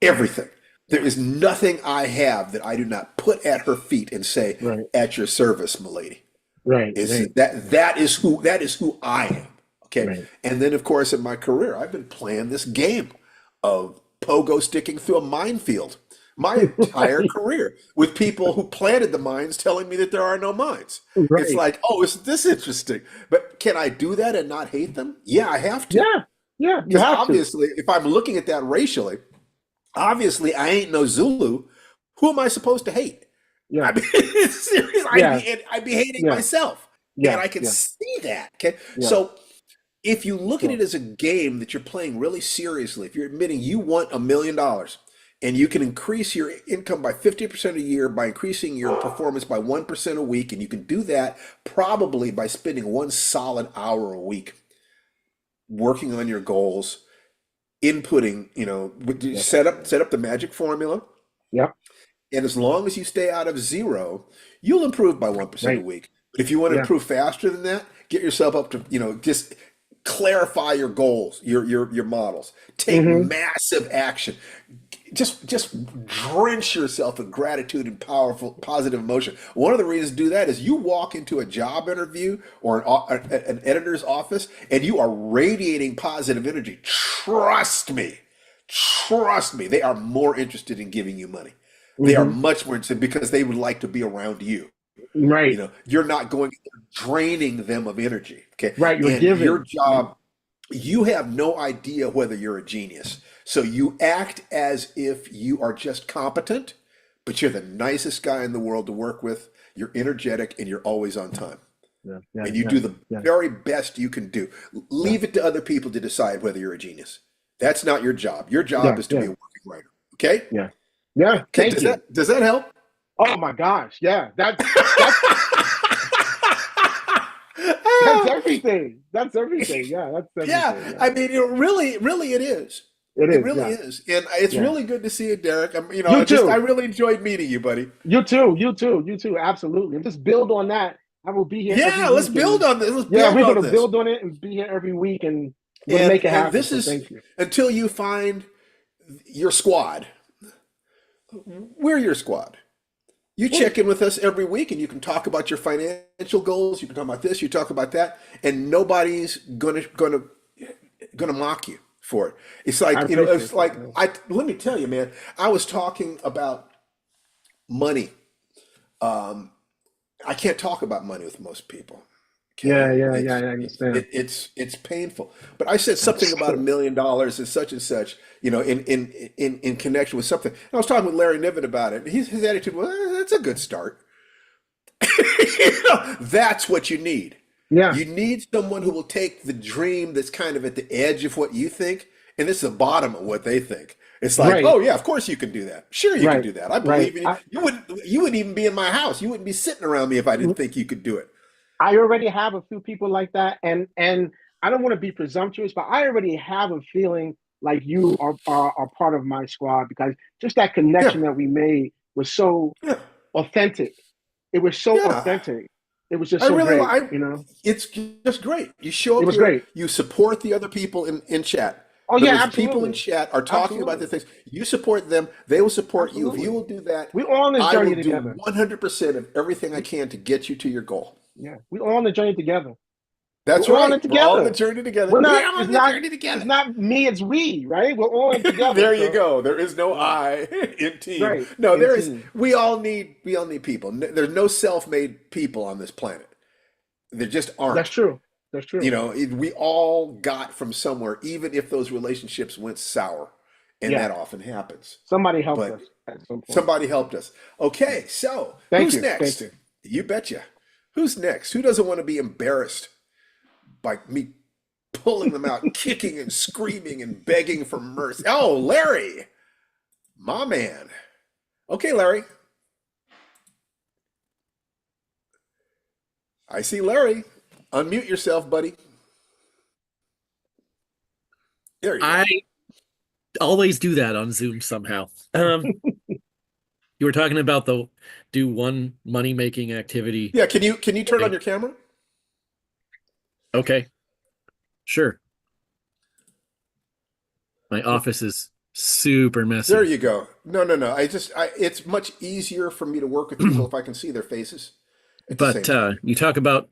Right. Everything. There is nothing I have that I do not put at her feet and say, Right. "At your service, milady." Right. It's Right. that is who I am. Okay. Right. And then of course in my career, I've been playing this game of pogo sticking through a minefield my entire Right. career with people who planted the mines telling me that there are no mines. It's Right. like, oh, isn't this interesting? But can I do that and not hate them? Yeah, I have to. Yeah. Yeah. You Because have to. obviously, if I'm looking at that racially, obviously I ain't no Zulu. Who am I supposed to hate? I Yeah. mean, seriously, Yeah. I'd be hating Yeah. myself, and Yeah. I can Yeah. see that. Okay, Yeah. so if you look at it Sure. as a game that you're playing really seriously, if you're admitting you want $1 million and you can increase your income by 50% a year by increasing your performance by 1% a week, and you can do that probably by spending one solid hour a week working on your goals, inputting, Yeah. set up the magic formula. Yeah. And as long as you stay out of zero, you'll improve by 1% a Right. week. But if you want to Yeah. improve faster than that, get yourself up to, just clarify your goals, your models. Take Hmm. massive action. Just drench yourself in gratitude and powerful positive emotion. One of the reasons to do that is you walk into a job interview or an editor's office and you are radiating positive energy. Trust me, they are more interested in giving you money. They are Hmm. much more interested because they would like to be around you. Right. You're not going draining them of energy. Okay. Right. You're And your giving. Yeah. job, you have no idea whether you're a genius. So you act as if you are just competent, but you're the nicest guy in the world to work with. You're energetic and you're always on time. Yeah. Yeah. And you Yeah. do the Yeah. very best you can do. Yeah. Leave it to other people to decide whether you're a genius. That's not your job. Your job Yeah. is to be Yeah. a working writer. Okay? Yeah. Yeah. Okay, Thank you. does that help? Oh my gosh. Yeah. That's that's everything. That's everything. Yeah. That's Yeah, everything. Yeah. I mean, really, it is. It It is. really Yeah. is, and it's Yeah. really good to see you, Derek. You I too. really enjoyed meeting you, buddy. You too. You too. You too. Absolutely. And just build on that. I will be here every Yeah, let's week, build and on this. Let's yeah, build we're on gonna this, build on it and be here every week, and we'll and make it and happen. this So is thank you. until you find your squad. We're your squad. You Well, check in with us every week, and you can talk about your financial goals. You can talk about this. You talk about that, and nobody's gonna mock you for it. It's I like it's appreciate that. like I let me tell you, man. I was talking about money. Um, I can't talk about money with most people. Yeah. Okay, Yeah. Yeah. I understand. it's painful. But I said something about $1 million and such, in connection with something. And I was talking with Larry Niven about it. His attitude was, that's a good start. That's what you need. Yeah. You need someone who will take the dream that's kind of at the edge of what you think, and it's the bottom of what they think. It's like, Right. oh yeah, of course you can do that. Sure you can Right. do that. I Right. believe in you. You wouldn't even be in my house. You wouldn't be sitting around me if I didn't think you could do it. I already have a few people like that, and I don't want to be presumptuous, but I already have a feeling like you are part of my squad because just that Yeah. connection that we made was so Yeah. authentic. It was so Yeah. authentic. It was just I so really great, I you know. it's just great. You show It up was here, great. you support the other people in chat. Oh In other yeah, words, the people in absolutely, chat are talking about the absolutely, things. You support them, they will support you. If you absolutely. will do that, We're all on this I will journey do together. 100% of everything I can to get you to your goal. Yeah, we're all on the journey together. That's We're all on right. it We're all on the together. journey together. We're We not. are It's on the not. journey It's together. not me. It's we. Right. We're all in together. There you So go. There is no yeah, I in team. right. No, In there is. team. We all need people. There's no self-made people on this planet. There just That's aren't. true. That's You true. know, we all got from somewhere, even if those relationships went sour, and Yeah. that often happens. Somebody helped But us at some point. somebody helped us. Yeah. Okay, so Thank who's you. Thank next? you. You betcha. Who's next? Who doesn't want to be embarrassed by me pulling them out, kicking and screaming and begging for mercy? Oh, Larry, my man. Okay, Larry. I see Larry. Unmute yourself, buddy. There you go. I always do that on Zoom somehow. You were talking about the do one money making activity. Yeah, can you turn on Okay. your camera? Okay, sure. My office is super There messy. you go. No. It's much easier for me to work with people if I can see their faces at the same But time. you talk about,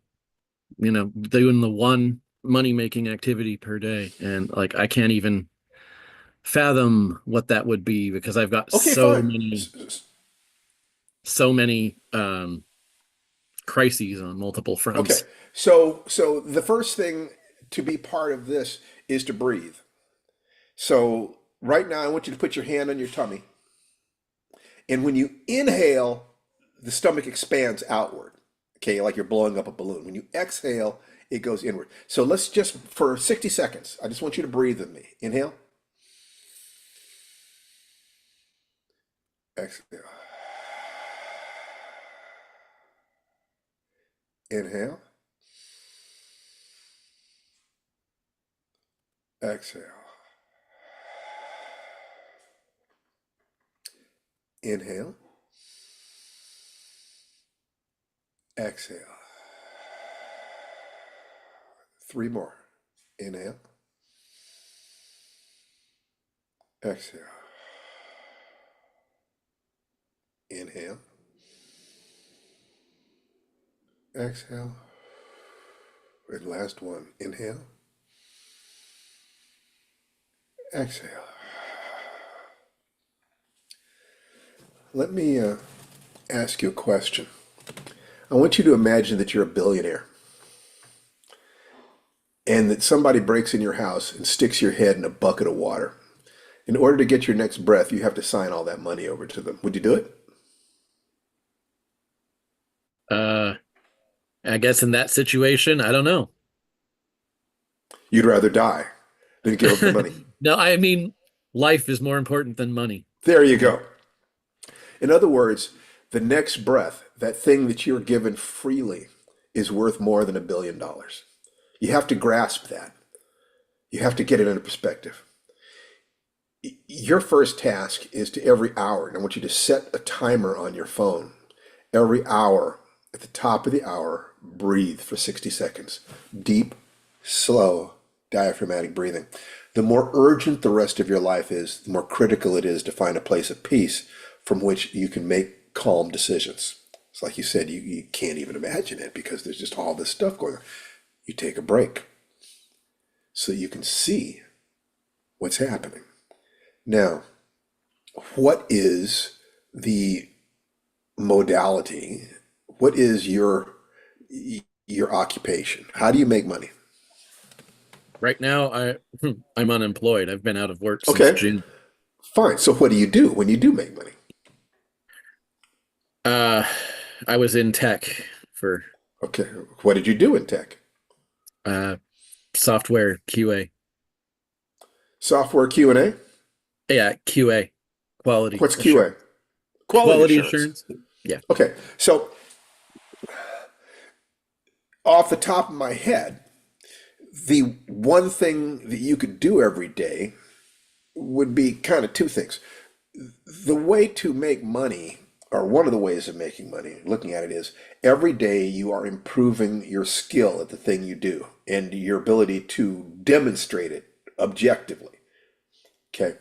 doing the one money making activity per day, and like I can't even fathom what that would be because I've got Okay, so fine. many crises on multiple Okay. fronts. So the first thing to be part of this is to breathe. So right now I want you to put your hand on your tummy. And when you inhale, the stomach expands outward. Okay, like you're blowing up a balloon. When you exhale, it goes inward. So let's just, for 60 seconds, I just want you to breathe with me. Inhale, exhale. Inhale, exhale. Inhale, exhale. Three more. Inhale, exhale. Inhale, exhale. And last one. Inhale, exhale. Let me ask you a question. I want you to imagine that you're a billionaire and that somebody breaks in your house and sticks your head in a bucket of water. In order to get your next breath, you have to sign all that money over to them. Would you do it? Uh, I guess in that situation, I don't know. You'd rather die than give up the money. No, I mean, life is more important than money. There you go. In other words, the next breath, that thing that you're given freely, is worth more than $1 billion. You have to grasp that. You have to get it into perspective. Your first task is to every hour, and I want you to set a timer on your phone. Every hour, at the top of the hour, breathe for 60 seconds. Deep, slow, diaphragmatic breathing. The more urgent the rest of your life is, the more critical it is to find a place of peace from which you can make calm decisions. It's like you said, you can't even imagine it because there's just all this stuff going on. You take a break so you can see what's happening. Now, what is the modality? What is your occupation? How do you make money? Right now, I'm unemployed. I've been out of work since Okay, June. fine. So what do you do when you do make money? Uh, I was in tech for Okay, what did you do in tech? Uh, software QA. Software Q&A? Yeah, QA. Quality What's assurance. QA? Quality Quality assurance. assurance. Yeah. Okay, so off the top of my head, the one thing that you could do every day would be kind of two things. The way to make money, or one of the ways of making money, looking at it, is every day you are improving your skill at the thing you do and your ability to demonstrate it objectively. Okay.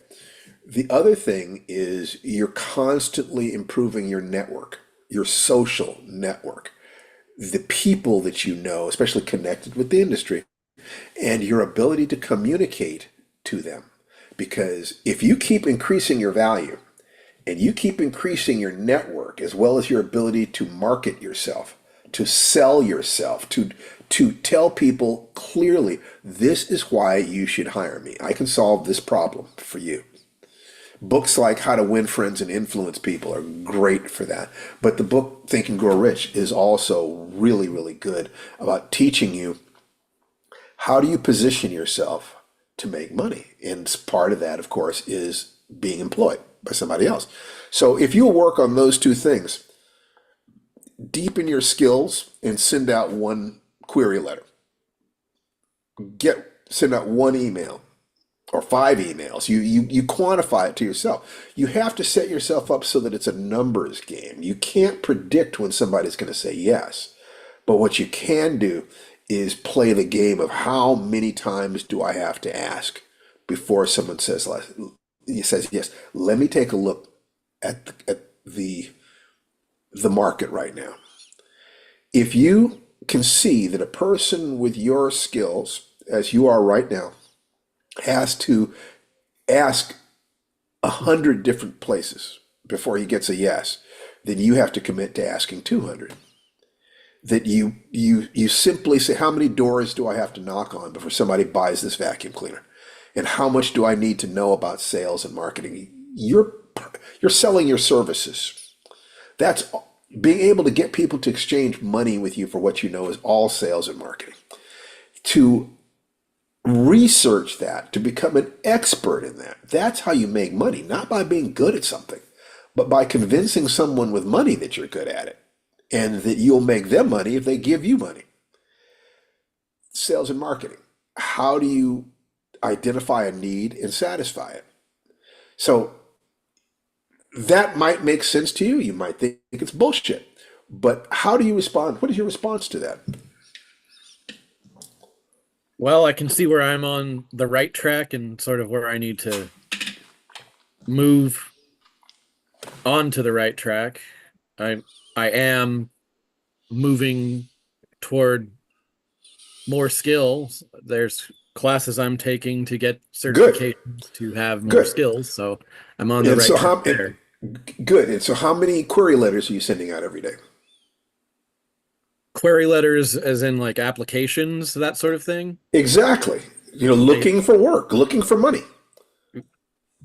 The other thing is you're constantly improving your network, your social network, the people that you know, especially connected with the industry, and your ability to communicate to them. Because if you keep increasing your value and you keep increasing your network as well as your ability to market yourself, to sell yourself, to tell people clearly, this is why you should hire me. I can solve this problem for you. Books like How to Win Friends and Influence People are great for that. But the book Think and Grow Rich is also really, really good about teaching you how do you position yourself to make money. And part of that, of course, is being employed by somebody else. So if you work on those two things, deepen your skills and send out one query letter. Send out one email or 5 emails. You quantify it to yourself. You have to set yourself up so that it's a numbers game. You can't predict when somebody's going to say yes. But what you can do is play the game of how many times do I have to ask before someone says yes. Let me take a look at the market right now. If you can see that a person with your skills, as you are right now, has to ask 100 different places before he gets a yes, then you have to commit to asking 200. That you simply say, how many doors do I have to knock on before somebody buys this vacuum cleaner? And how much do I need to know about sales and marketing? You're selling your services. That's being able to get people to exchange money with you for what you know is all sales and marketing. To research that, to become an expert in that. That's how you make money, not by being good at something, but by convincing someone with money that you're good at it and that you'll make them money if they give you money. Sales and marketing. How do you identify a need and satisfy it? So that might make sense to you. You might think it's bullshit, but how do you respond? What is your response to that? Well, I can see where I'm on the right track and sort of where I need to move onto the right track. I am moving toward more skills. There's classes I'm taking to get Good. certifications to have more Good. skills. So I'm on the And right so track there. good. And so how many query letters are you sending out every day? Query letters as in like applications, that sort of thing. Exactly. Looking for work, looking for money.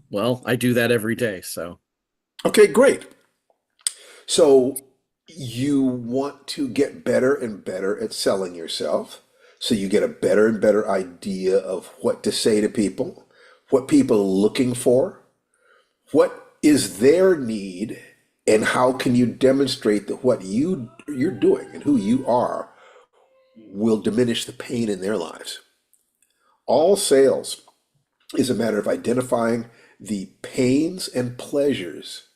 Well, I do that every day, so. Okay, great. So you want to get better and better at selling yourself. So you get a better and better idea of what to say to people, what people are looking for, what is their need, and how can you demonstrate that what you're doing and who you are will diminish the pain in their lives. All sales is a matter of identifying the pains and pleasures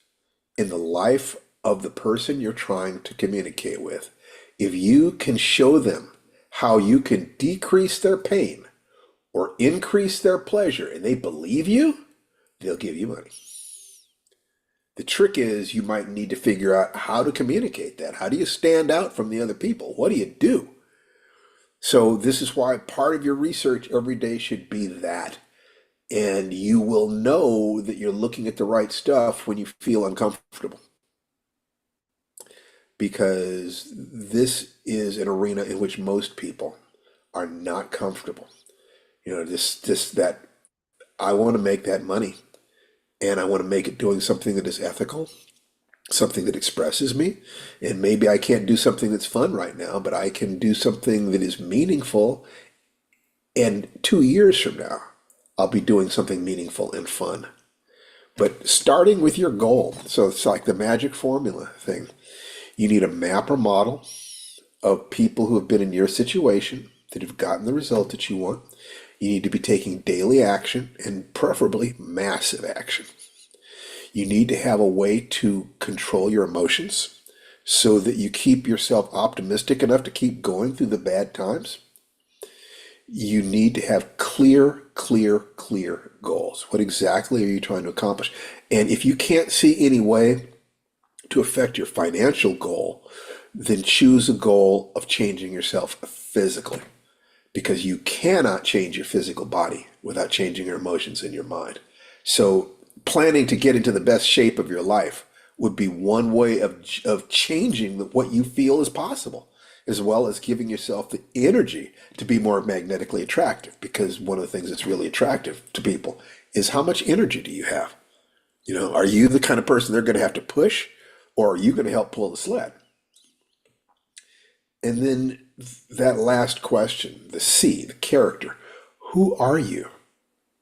in the life of the person you're trying to communicate with. If you can show them how you can decrease their pain or increase their pleasure and they believe you, they'll give you money. The trick is you might need to figure out how to communicate that. How do you stand out from the other people? What do you do? So this is why part of your research every day should be that. And you will know that you're looking at the right stuff when you feel uncomfortable. Because this is an arena in which most people are not comfortable. That I want to make that money and I want to make it doing something that is ethical, something that expresses me. And maybe I can't do something that's fun right now, but I can do something that is meaningful And 2 years from now, I'll be doing something meaningful and fun. But starting with your goal, so it's like the magic formula thing. You need a map or model of people who have been in your situation that have gotten the result that you want. You need to be taking daily action and preferably massive action. You need to have a way to control your emotions so that you keep yourself optimistic enough to keep going through the bad times. You need to have clear goals. What exactly are you trying to accomplish? And if you can't see any way to affect your financial goal, then choose a goal of changing yourself physically, because you cannot change your physical body without changing your emotions and your mind. So planning to get into the best shape of your life would be one way of changing what you feel is possible, as well as giving yourself the energy to be more magnetically attractive. Because one of the things that's really attractive to people is how much energy do you have? You know, are you the kind of person they're going to have to push, or are you going to help pull the sled? And then that last question, the C, the character. Who are you?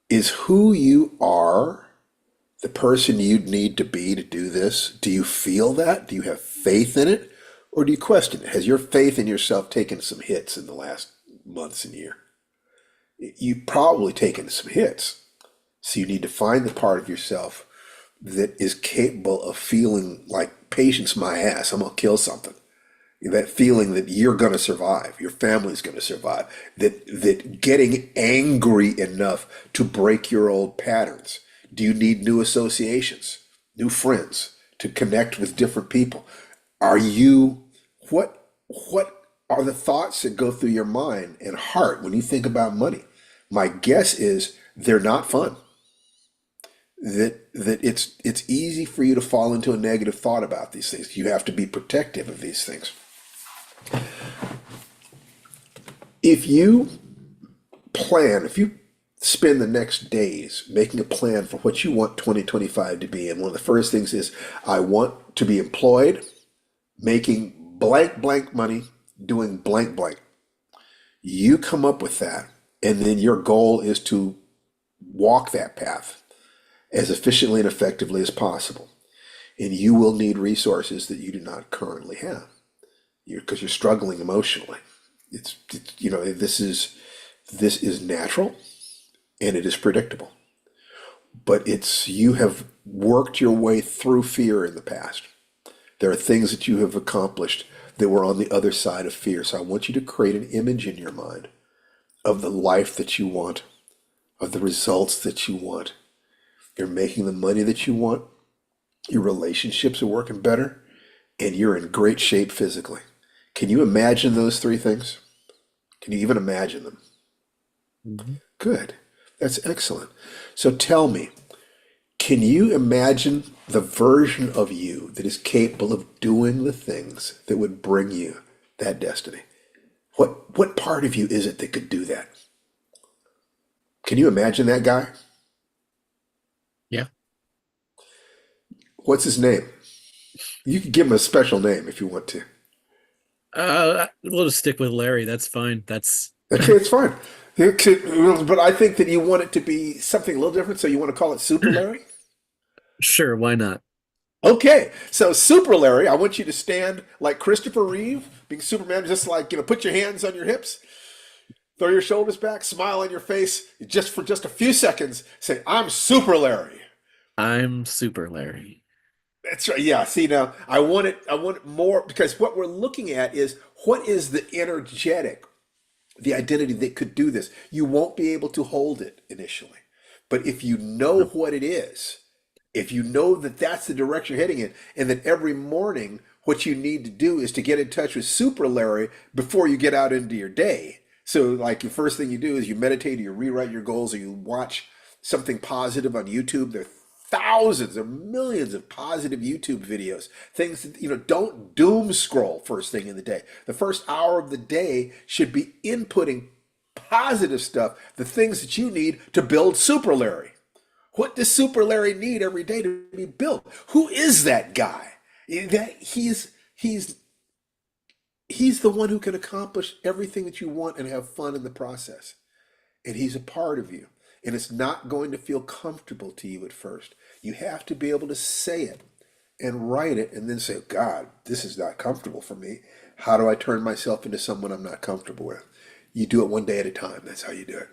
Is who you are the person you'd need to be to do this? Do you feel that? Do you have faith in it? Or do you question it? Has your faith in yourself taken some hits in the last months and year? You've probably taken some hits. So you need to find the part of yourself that is capable of feeling like, patience my ass, I'm gonna kill something. That feeling that you're gonna survive, your family's gonna survive, that getting angry enough to break your old patterns. Do you need new associations, new friends, to connect with different people? What are the thoughts that go through your mind and heart when you think about money? My guess is they're not fun. That it's easy for you to fall into a negative thought about these things. You have to be protective of these things. If you spend the next days making a plan for what you want 2025 to be, and one of the first things is, I want to be employed, making blank money, doing blank. You come up with that, and then your goal is to walk that path as efficiently and effectively as possible. And you will need resources that you do not currently have, because you're struggling emotionally. This is natural and it is predictable. But you have worked your way through fear in the past. There are things that you have accomplished that were on the other side of fear. So I want you to create an image in your mind of the life that you want, of the results that you want. You're making the money that you want, your relationships are working better, and you're in great shape physically. Can you imagine those three things? Can you even imagine them? Mm-hmm. Good. That's excellent. So tell me, can you imagine the version of you that is capable of doing the things that would bring you that destiny? What part of you is it that could do that? Can you imagine that guy? Yeah. What's his name? You can give him a special name if you want to. We'll just stick with Larry. That's fine. That's Okay, it's fine. But I think that you want it to be something a little different, so you want to call it Super Larry? sure. Why not? Okay, so Super Larry, I want you to stand like Christopher Reeve, being Superman, just like, put your hands on your hips, throw your shoulders back, smile on your face, just for just a few seconds, say, I'm Super Larry. I'm Super Larry. That's right. Yeah. See, now I want it more, because what we're looking at is, what is the the identity that could do this. You won't be able to hold it initially. But if you know what it is, if you know that that's the direction you're heading in, and that every morning what you need to do is to get in touch with Super Larry before you get out into your day. So like the first thing you do is you meditate, or you rewrite your goals, or you watch something positive on YouTube. There are thousands or millions of positive YouTube videos. Things that, don't doom scroll first thing in the day. The first hour of the day should be inputting positive stuff, the things that you need to build Super Larry. What does Super Larry need every day to be built? Who is that guy? He's the one who can accomplish everything that you want and have fun in the process. and he's a part of you. And it's not going to feel comfortable to you at first. You have to be able to say it and write it and then say, God, this is not comfortable for me. How do I turn myself into someone I'm not comfortable with? You do it one day at a time. That's how you do it.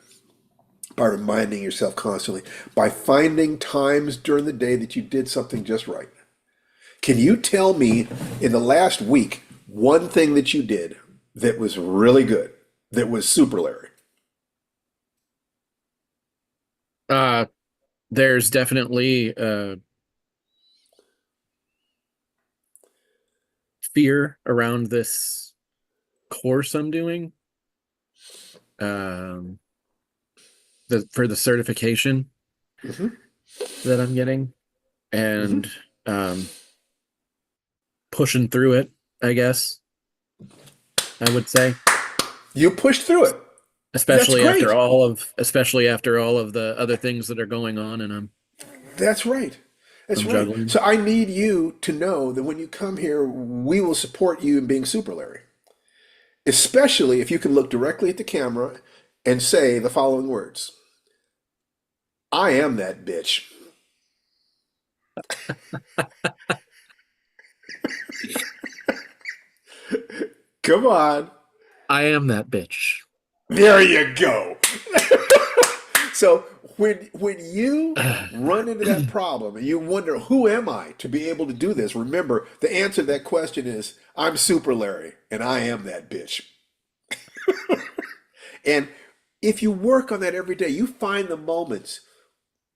By reminding yourself constantly, by finding times during the day that you did something just right. Can you tell me in the last week one thing that you did that was really good, that was super Larry? There's definitely fear around this course I'm doing. For the certification Mm-hmm. that I'm getting, and pushing through it, I guess I would say. You pushed through it. That's Especially great. especially after all of the other things that are going on, and That's right. That's I'm right. juggling. So I need you to know that when you come here, we will support you in being super Larry. Especially if you can look directly at the camera and say the following words. I am that bitch. Come on. I am that bitch. There you go. So when you run into that problem and you wonder, who am I to be able to do this? Remember, the answer to that question is, I'm Super Larry, and I am that bitch. And if you work on that every day, you find the moments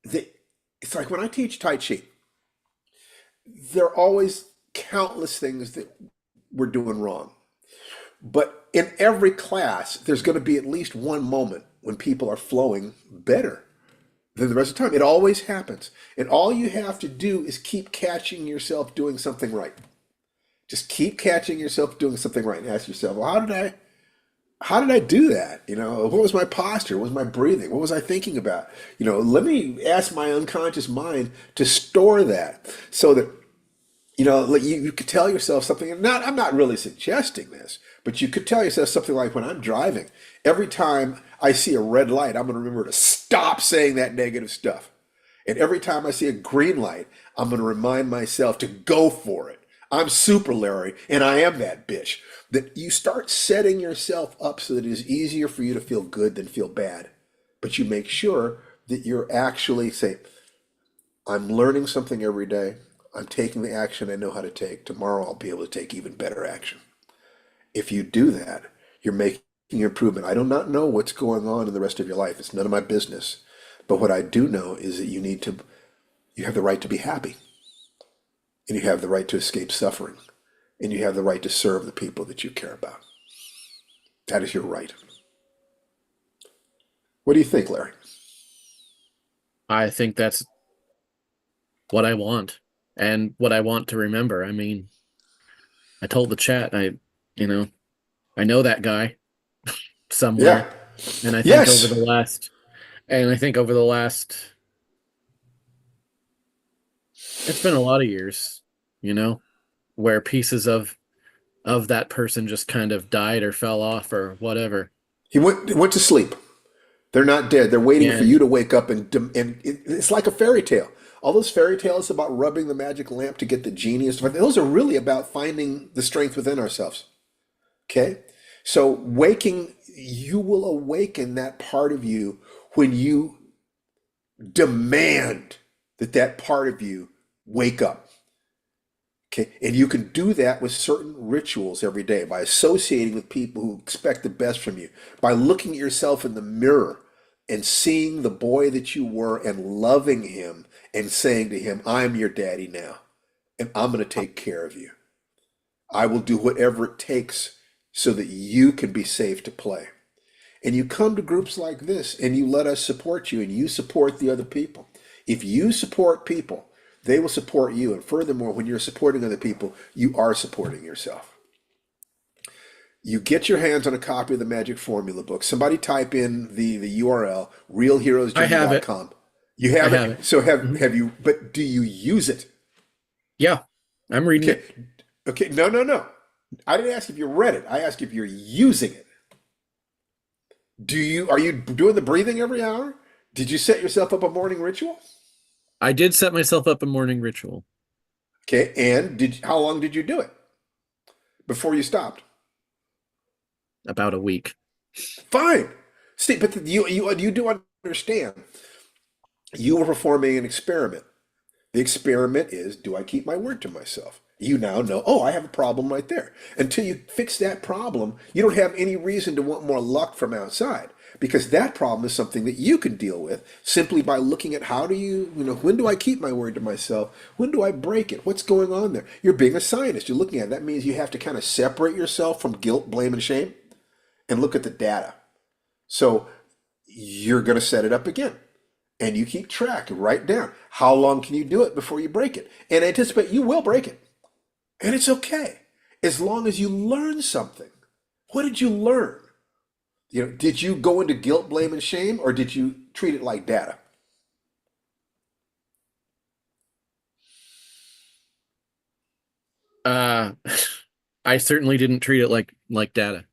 that it's like when I teach Tai Chi, there are always countless things that we're doing wrong. But in every class, there's going to be at least one moment when people are flowing better than the rest of the time. It always happens. And all you have to do is keep catching yourself doing something right. Just keep catching yourself doing something right and ask yourself, well, how did I do that? You know, what was my posture? What was my breathing? What was I thinking about? You know, let me ask my unconscious mind to store that so that, you know, like you could tell yourself something. I'm not really suggesting this, but you could tell yourself something like, when I'm driving, every time I see a red light, I'm going to remember to stop saying that negative stuff. And every time I see a green light, I'm going to remind myself to go for it. I'm Super Larry, and I am that bitch. That you start setting yourself up so that it is easier for you to feel good than feel bad. But you make sure that you're actually saying, I'm learning something every day. I'm taking the action I know how to take. Tomorrow I'll be able to take even better action. If you do that, you're making improvement. I do not know what's going on in the rest of your life. It's none of my business. But what I do know is that you have the right to be happy. And you have the right to escape suffering. And you have the right to serve the people that you care about. That is your right. What do you think, Larry? I think that's what I want and what I want to remember. I mean, I told the chat, you know, I know that guy somewhere. Yeah. And I think Yes. over the last, it's been a lot of years, you know, where pieces of that person just kind of died or fell off or whatever. He went to sleep. They're not dead. They're waiting for And you to wake up, and it's like a fairy tale. All those fairy tales about rubbing the magic lamp to get the genie and stuff, those are really about finding the strength within ourselves. Okay? So you will awaken that part of you when you demand that part of you wake up. Okay, and you can do that with certain rituals every day by associating with people who expect the best from you, by looking at yourself in the mirror and seeing the boy that you were and loving him and saying to him, I'm your daddy now, and I'm going to take care of you. I will do whatever it takes so that you can be safe to play. And you come to groups like this and you let us support you and you support the other people. If you support people, they will support you. And furthermore, when you're supporting other people, you are supporting yourself. You get your hands on a copy of the Magic Formula book. Somebody type in the URL, I have it. realheroesjourney.com. You have I it. have it. So Mhm. have you, but do you use it? Yeah, I'm reading Okay. it. Okay. No. I didn't ask if you read it. I asked if you're using it. Are you doing the breathing every hour? Did you set yourself up a morning ritual? I did set myself up a morning ritual. Okay, and how long did you do it before you stopped? About a week. Fine. See, but you do understand. You were performing an experiment. The experiment is, do I keep my word to myself? You now know, oh, I have a problem right there. Until you fix that problem, you don't have any reason to want more luck from outside, because that problem is something that you can deal with simply by looking at how do when do I keep my word to myself? When do I break it? What's going on there? You're being a scientist. You're looking at it. That means you have to kind of separate yourself from guilt, blame, and shame and look at the data. So you're going to set it up again. And you keep track and write down how long can you do it before you break it. And anticipate you will break it. And it's okay. As long as you learn something. What did you learn? Did you go into guilt, blame, and shame, or did you treat it like data? I certainly didn't treat it like data.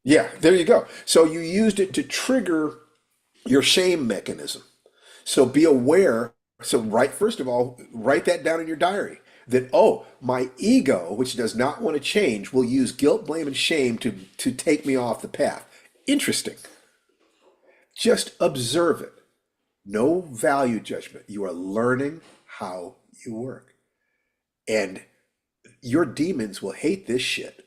Yeah, there you go. So you used it to trigger your shame mechanism. So be aware. So first of all, write that down in your diary that, oh, my ego, which does not want to change, will use guilt, blame, and shame to take me off the path. Interesting. Just observe it. No value judgment. You are learning how you work. And your demons will hate this shit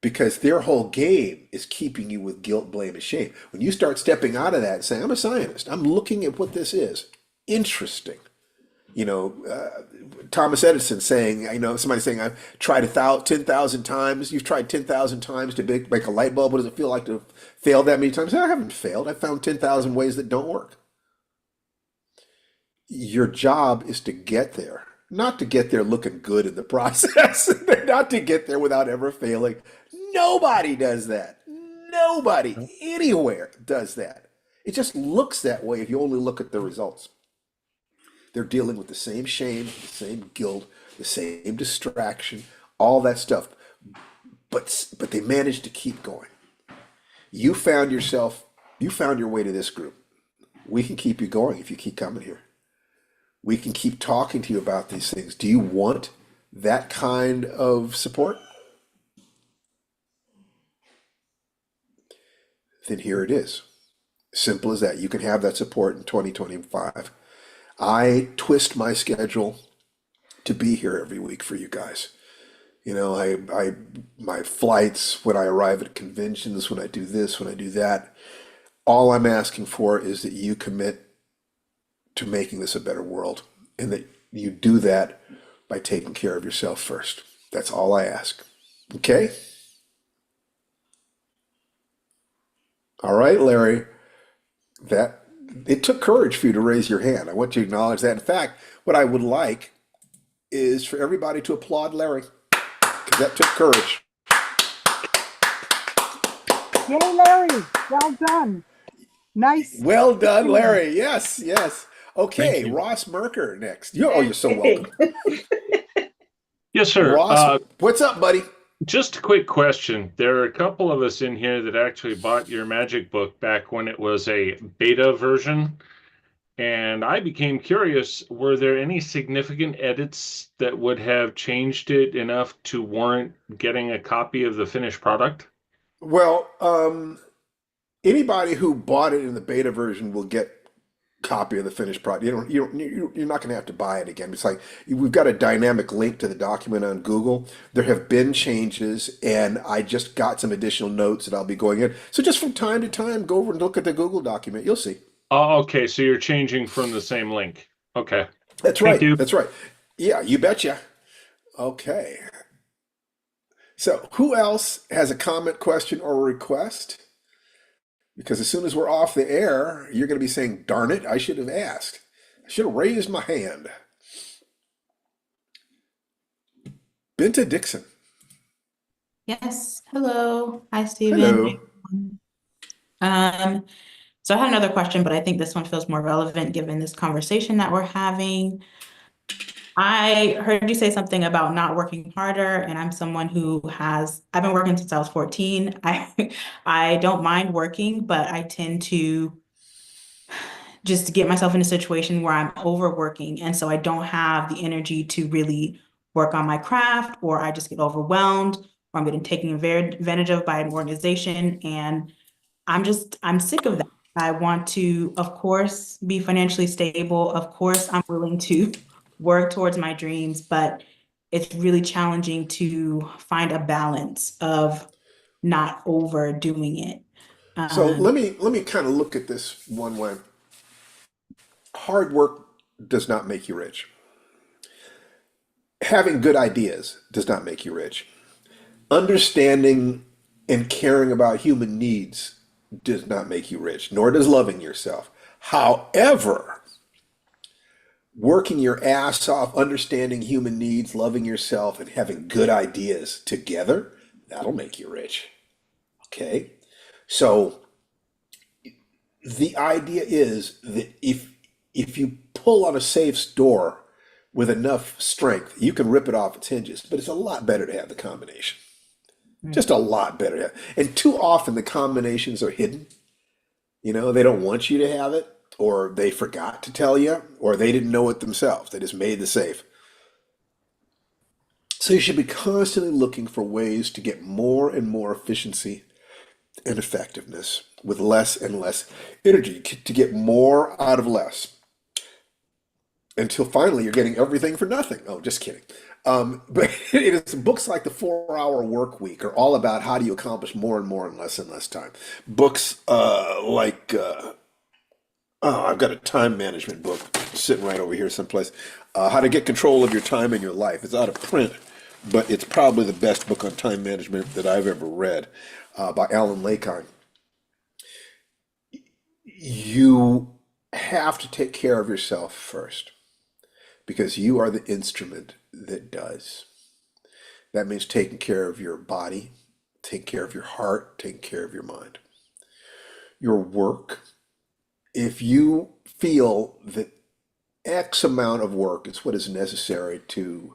because their whole game is keeping you with guilt, blame, and shame. When you start stepping out of that and saying, I'm a scientist, I'm looking at what this is. Interesting. Thomas Edison saying, somebody saying, I've tried 10,000 times. You've tried 10,000 times to make a light bulb. What does it feel like to have failed that many times? I haven't failed. I found 10,000 ways that don't work. Your job is to get there, not to get there looking good in the process, not to get there without ever failing. Nobody does that. Nobody anywhere does that. It just looks that way if you only look at the results. They're dealing with the same shame, the same guilt, the same distraction, all that stuff. But they managed to keep going. You found your way to this group. We can keep you going if you keep coming here. We can keep talking to you about these things. Do you want that kind of support? Then here it is. Simple as that. You can have that support in 2025. I twist my schedule to be here every week for you guys. My flights, when I arrive at conventions, when I do this, when I do that, all I'm asking for is that you commit to making this a better world, and that you do that by taking care of yourself first. That's all I ask. Okay? All right, Larry. It took courage for you to raise your hand. I want you to acknowledge that. In fact, what I would like is for everybody to applaud Larry, because that took courage. Yay, Larry. Well done. Nice. Well done, Larry. Yes. Okay, Thank you. Ross Merker next. You're so welcome. Yes, sir. Ross, what's up, buddy? Just a quick question. There are a couple of us in here that actually bought your magic book back when it was a beta version. And I became curious, were there any significant edits that would have changed it enough to warrant getting a copy of the finished product? Well, anybody who bought it in the beta version will get a copy of the finished product. You're not going to have to buy it again. It's like we've got a dynamic link to the document on Google. There have been changes, and I just got some additional notes that I'll be going in. So just from time to time, go over and look at the Google document. You'll see. Oh, okay. So you're changing from the same link. Okay. That's Thank right. you. That's right. Yeah, you betcha. Okay. So who else has a comment, question, or request? Because as soon as we're off the air, you're going to be saying, darn it, I should have asked. I should have raised my hand. Binta Dixon. Yes. Hello. Hi, Stephen. Hello. So I had another question, but I think this one feels more relevant given this conversation that we're having. I heard you say something about not working harder, and I'm someone who I've been working since I was 14. I don't mind working, but I tend to just get myself in a situation where I'm overworking. And so I don't have the energy to really work on my craft, or I just get overwhelmed, or I'm getting taken advantage of by an organization. And I'm sick of that. I want to, of course, be financially stable. Of course, I'm willing to work towards my dreams, but it's really challenging to find a balance of not overdoing it. So Um, let me kind of look at this one way. Hard work does not make you rich. Having good ideas does not make you rich. Understanding and caring about human needs does not make you rich, nor does loving yourself. However, working your ass off, understanding human needs, loving yourself, and having good ideas together, that'll make you rich. Okay? So the idea is that if you pull on a safe's door with enough strength, you can rip it off its hinges. But it's a lot better to have the combination. Just a lot better to have. And too often the combinations are hidden. You know, they don't want you to have it, or they forgot to tell you, or they didn't know it themselves. They just made the safe. So you should be constantly looking for ways to get more and more efficiency and effectiveness with less and less energy, to get more out of less until finally you're getting everything for nothing. Oh, just kidding. But it is books like the 4 Hour Work Week are all about how do you accomplish more and more in less and less time. Books oh, I've got a time management book sitting right over here someplace. How to Get Control of Your Time and Your Life. It's out of print, but it's probably the best book on time management that I've ever read, by Alan Lakon. You have to take care of yourself first because you are the instrument that does. That means taking care of your body, taking care of your heart, taking care of your mind. Your work, if you feel that X amount of work is what is necessary to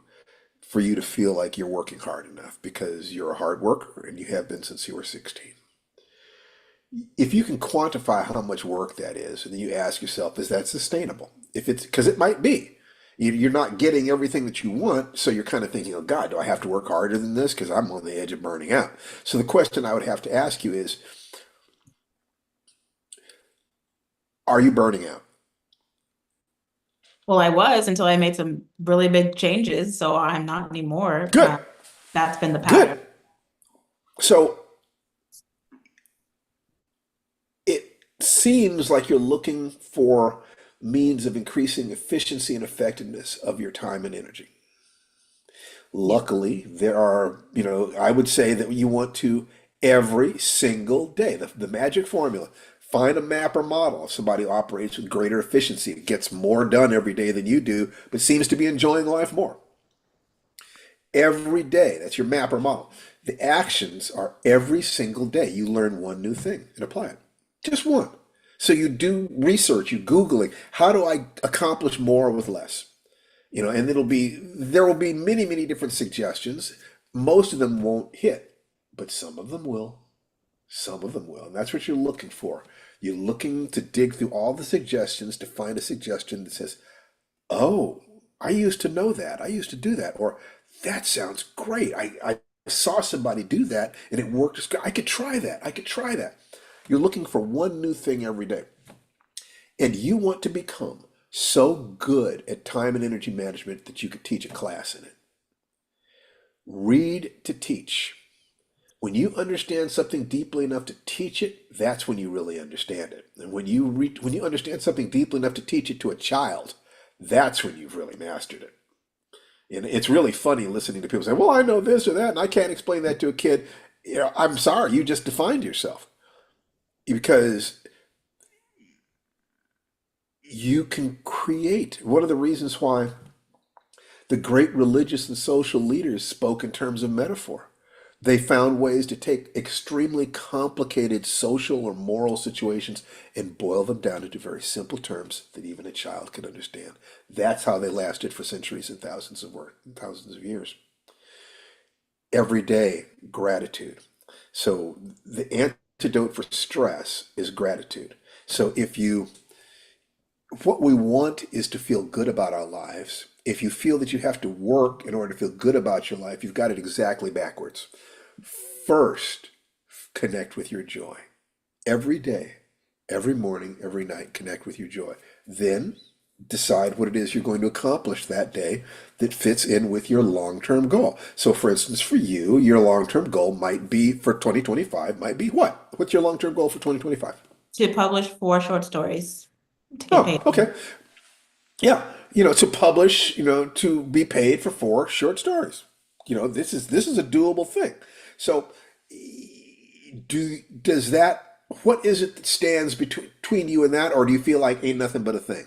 for you to feel like you're working hard enough because you're a hard worker and you have been since you were 16. If you can quantify how much work that is, and then you ask yourself, is that sustainable? If it's because it might be. You're not getting everything that you want, so you're kind of thinking, oh God, do I have to work harder than this? Because I'm on the edge of burning out. So the question I would have to ask you is, are you burning out? well, I was until I made some really big changes, so I'm not anymore. Good, That's been the good. pattern. So it seems like you're looking for means of increasing efficiency and effectiveness of your time and energy. Yeah. Luckily, there are, I would say that you want to every single day, the magic formula, find a map or model of somebody who operates with greater efficiency, gets more done every day than you do, but seems to be enjoying life more. Every day, that's your map or model. The actions are every single day. You learn one new thing and apply it. Just one. So you do research, you Googling, how do I accomplish more with less? And there will be many, many different suggestions. Most of them won't hit, but some of them will. Some of them will. And that's what you're looking for. You're looking to dig through all the suggestions to find a suggestion that says, oh, I used to know that. I used to do that. Or that sounds great. I saw somebody do that and it worked. I could try that. I could try that. You're looking for one new thing every day. And you want to become so good at time and energy management that you could teach a class in it. Read to teach. When you understand something deeply enough to teach it, that's when you really understand it. And when you understand something deeply enough to teach it to a child, that's when you've really mastered it. And it's really funny listening to people say, well, I know this or that, and I can't explain that to a kid. I'm sorry, you just defined yourself. Because you can create. One of the reasons why the great religious and social leaders spoke in terms of metaphor. They found ways to take extremely complicated social or moral situations and boil them down into very simple terms that even a child can understand. That's how they lasted for centuries and thousands of years. Every day, gratitude. So the antidote for stress is gratitude. So what we want is to feel good about our lives. If you feel that you have to work in order to feel good about your life, you've got it exactly backwards. First, connect with your joy. Every day, every morning, every night, connect with your joy. Then decide what it is you're going to accomplish that day that fits in with your long-term goal. So for instance, for you, your long-term goal might be for 2025, might be what? What's your long-term goal for 2025? To publish 4 short stories to get Oh, paid. okay. Yeah, to publish, to be paid for 4 short stories. This is a doable thing. So, does that? What is it that stands between you and that, or do you feel like ain't nothing but a thing?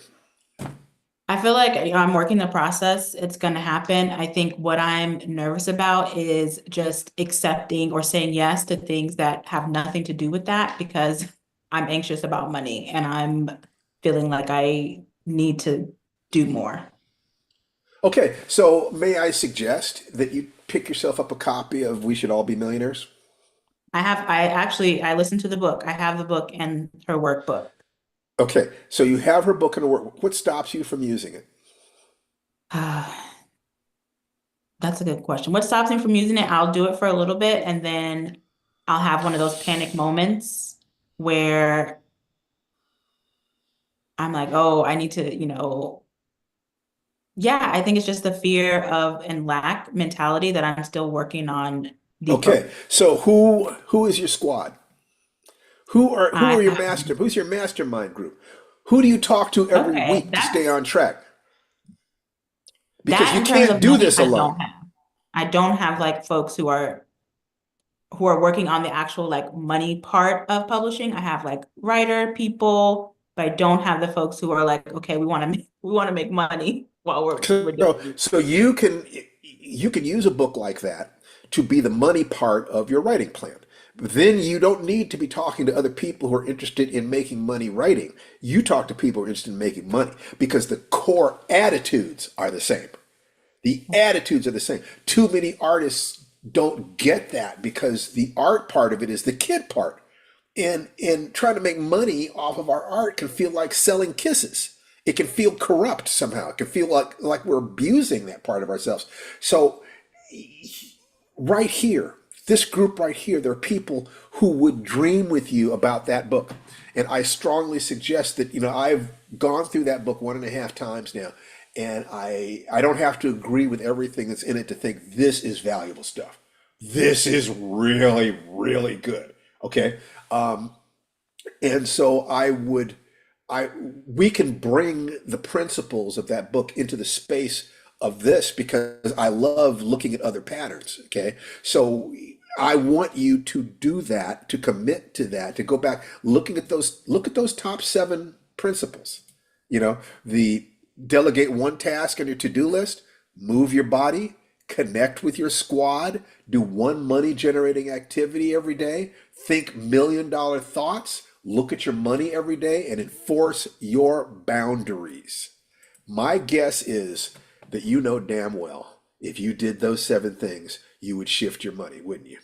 I feel like I'm working the process. It's going to happen. I think what I'm nervous about is just accepting or saying yes to things that have nothing to do with that because I'm anxious about money and I'm feeling like I need to do more. Okay, so may I suggest that you pick yourself up a copy of We Should All Be Millionaires? I listened to the book. I have the book and her workbook. Okay, so you have her book and her work. What stops you from using it? That's a good question. What stops me from using it? I'll do it for a little bit and then I'll have one of those panic moments where I'm like, oh, I need to, yeah, I think it's just the fear of and lack mentality that I'm still working on Okay, deprogramming. so who is your squad? I Who's your mastermind group? Who do you talk to every okay, week to stay that's on track? Because that you in terms can't of do money, this I alone. don't have. I don't have like folks who are working on the actual like money part of publishing. I have like writer people, but I don't have the folks who are like, okay, we want to make money while we're doing So, this. so you can use a book like that to be the money part of your writing plan. Then you don't need to be talking to other people who are interested in making money writing. You talk to people who are interested in making money because the core attitudes are the same. The attitudes are the same. Too many artists don't get that because the art part of it is the kid part. And trying to make money off of our art can feel like selling kisses. It can feel corrupt somehow. It can feel like we're abusing that part of ourselves. So right here, this group right here, there are people who would dream with you about that book. And I strongly suggest that, I've gone through that book 1.5 times now, and I don't have to agree with everything that's in it to think this is valuable stuff. This is really, really good. Okay. And so we can bring the principles of that book into the space of this because I love looking at other patterns. Okay. So I want you to do that, to commit to that, to go back, look at those top 7 principles. The delegate one task on your to-do list, move your body, connect with your squad, do one money generating activity every day, think $1 million thoughts, look at your money every day, and enforce your boundaries. My guess is that you know damn well if you did those 7 things, you would shift your money, wouldn't you?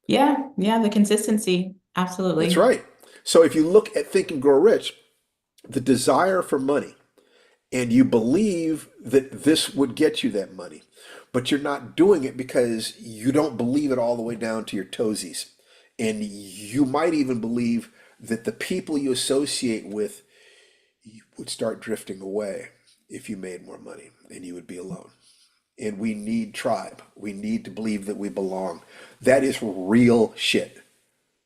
Yeah, the consistency. That's Absolutely. right. So if you look at Think and Grow Rich, the desire for money, and you believe that this would get you that money, but you're not doing it because you don't believe it all the way down to your toesies. And you might even believe that the people you associate with would start drifting away if you made more money and you would be alone. And we need tribe. We need to believe that we belong. That is real shit.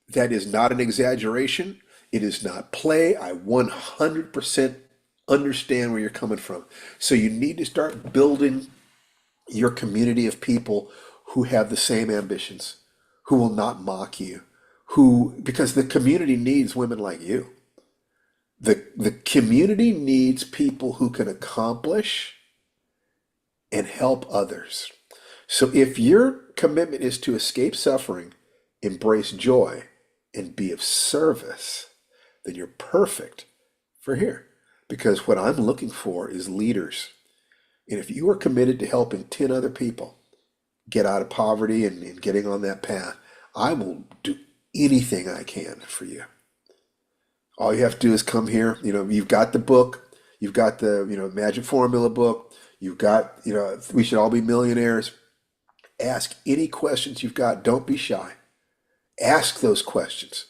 That is not an exaggeration. It is not play. I 100% understand where you're coming from. So you need to start building your community of people who have the same ambitions, who will not mock you, because the community needs women like you. The community needs people who can accomplish and help others. So if you're commitment is to escape suffering, embrace joy, and be of service, then you're perfect for here. Because what I'm looking for is leaders. And if you are committed to helping 10 other people get out of poverty and getting on that path, I will do anything I can for you. All you have to do is come here. You've got the book, you've got the, Magic Formula book, you've got, We Should All Be Millionaires. Ask any questions you've got. Don't be shy. Ask those questions.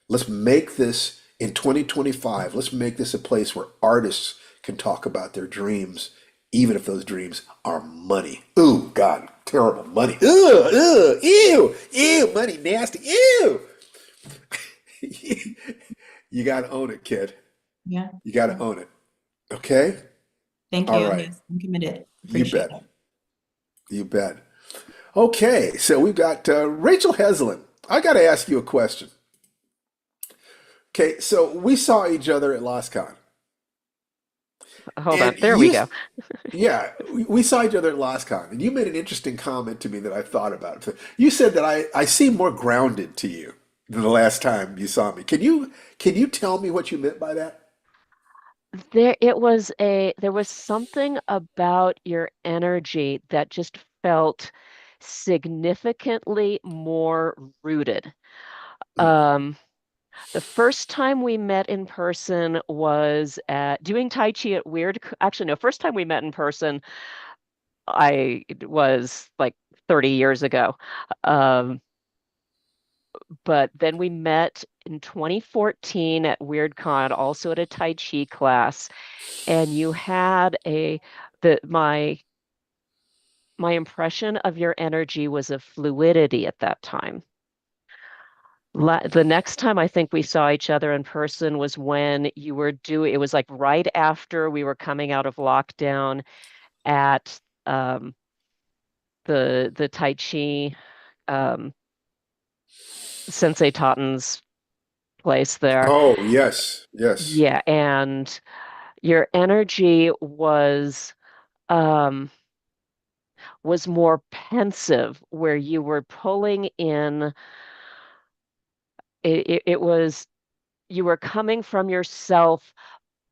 Let's make this in 2025. Let's make this a place where artists can talk about their dreams, even if those dreams are money. Ooh, God, terrible money. Ooh, ew, money, nasty, ew. You got to own it, kid. Yeah. You got to own it. Okay? Thank you. All right. Yes, I'm committed. You Appreciate bet. it. You bet. Okay, so we've got Rachel Heslin. I got to ask you a question. Okay, so we saw each other at LostCon. Hold on. And There we go. Yeah, we saw each other at LostCon, and you made an interesting comment to me that I thought about. You said that I seem more grounded to you than the last time you saw me. Can you tell me what you meant by that? There was something about your energy that just felt significantly more rooted. Mm. Um, the first time we met in person was at doing Tai Chi at actually, no, first time we met in person, it was like 30 years ago. Um, but then we met in 2014 at WeirdCon, also at a Tai Chi class, and you had my impression of your energy was of fluidity at that time. The next time I think we saw each other in person was when it was like right after we were coming out of lockdown at the Tai Chi um, Sensei Tatten's place there. Oh, yes, yes. Yeah, and your energy um, was more pensive, where you were pulling in. It was you were coming from yourself,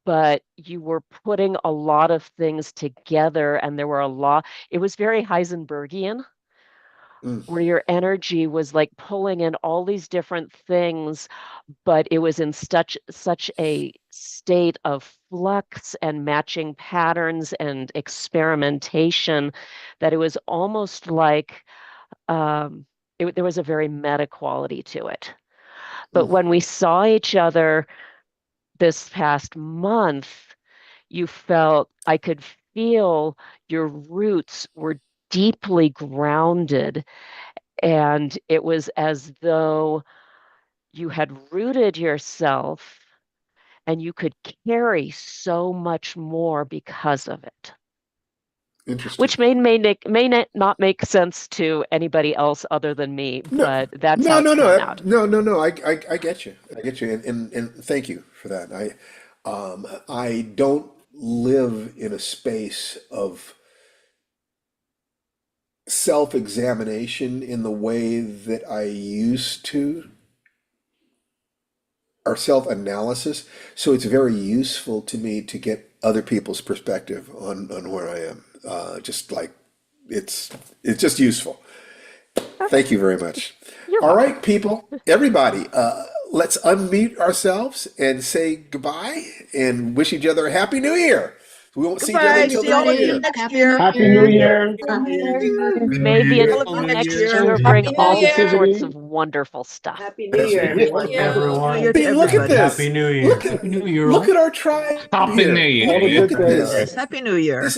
but you were putting a lot of things together, and there were a lot. It was very Heisenbergian, Mm, where your energy was like pulling in all these different things, but it was in such a state of flux and matching patterns and experimentation that it was almost like there was a very meta quality to it. But mm. when we saw each other this past month, I could feel your roots were deeply grounded. And it was as though you had rooted yourself and you could carry so much more because of it, Interesting. which not make sense to anybody else other than me, No, but that's no, how no, it's no, coming out. no. I get you. I get you, and thank you for that. I don't live in a space of self-examination in the way that I used to, or self-analysis. So it's very useful to me to get other people's perspective on where I am. Just like it's just useful. Thank you very much. You're All welcome. right, people, everybody, let's unmute ourselves and say goodbye and wish each other a happy new year. We won't see each other Goodbye. until See the all new of you year. next Happy year. New Happy Year. New Year. May the All of you next next year. year bring Happy New all Year. sorts Positivity. of wonderful stuff. Happy New That's Year, right. everyone. New Everyone. Year to Hey, look at everybody. this. Happy New Year. Look Happy at New Year, look all. at our tribe Happy New here. Year. All the Look good at things. this. Happy New Year. This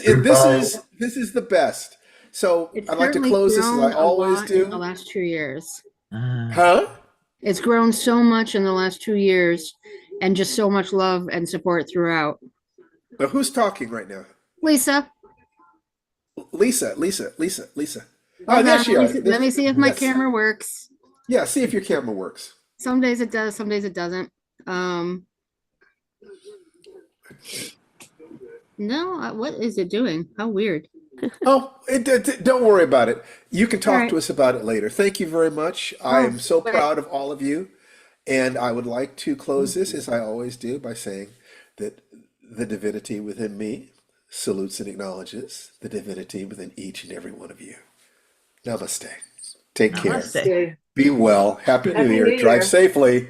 is the best. So It's I'd like to certainly close this as I grown a always lot in the do. last 2 years. Huh? It's grown so much in the last 2 years and just so much love and support throughout. Now, who's talking right now? Lisa, Lisa. Oh, hold there on. she Let me is. see, let me see if my Yes. camera works. Yeah, see if your camera works. Some days it does, some days it doesn't. No, what is it doing? How weird. Oh, don't worry about it. You can All talk right. to us about it later. Thank you very much. I Oh, am so great. proud of all of you. And I would like to close this, as I always do, by saying that the divinity within me salutes and acknowledges the divinity within each and every one of you. Namaste. Take care. Namaste. Okay. Be well. Happy New Happy Year. New Drive Year. safely.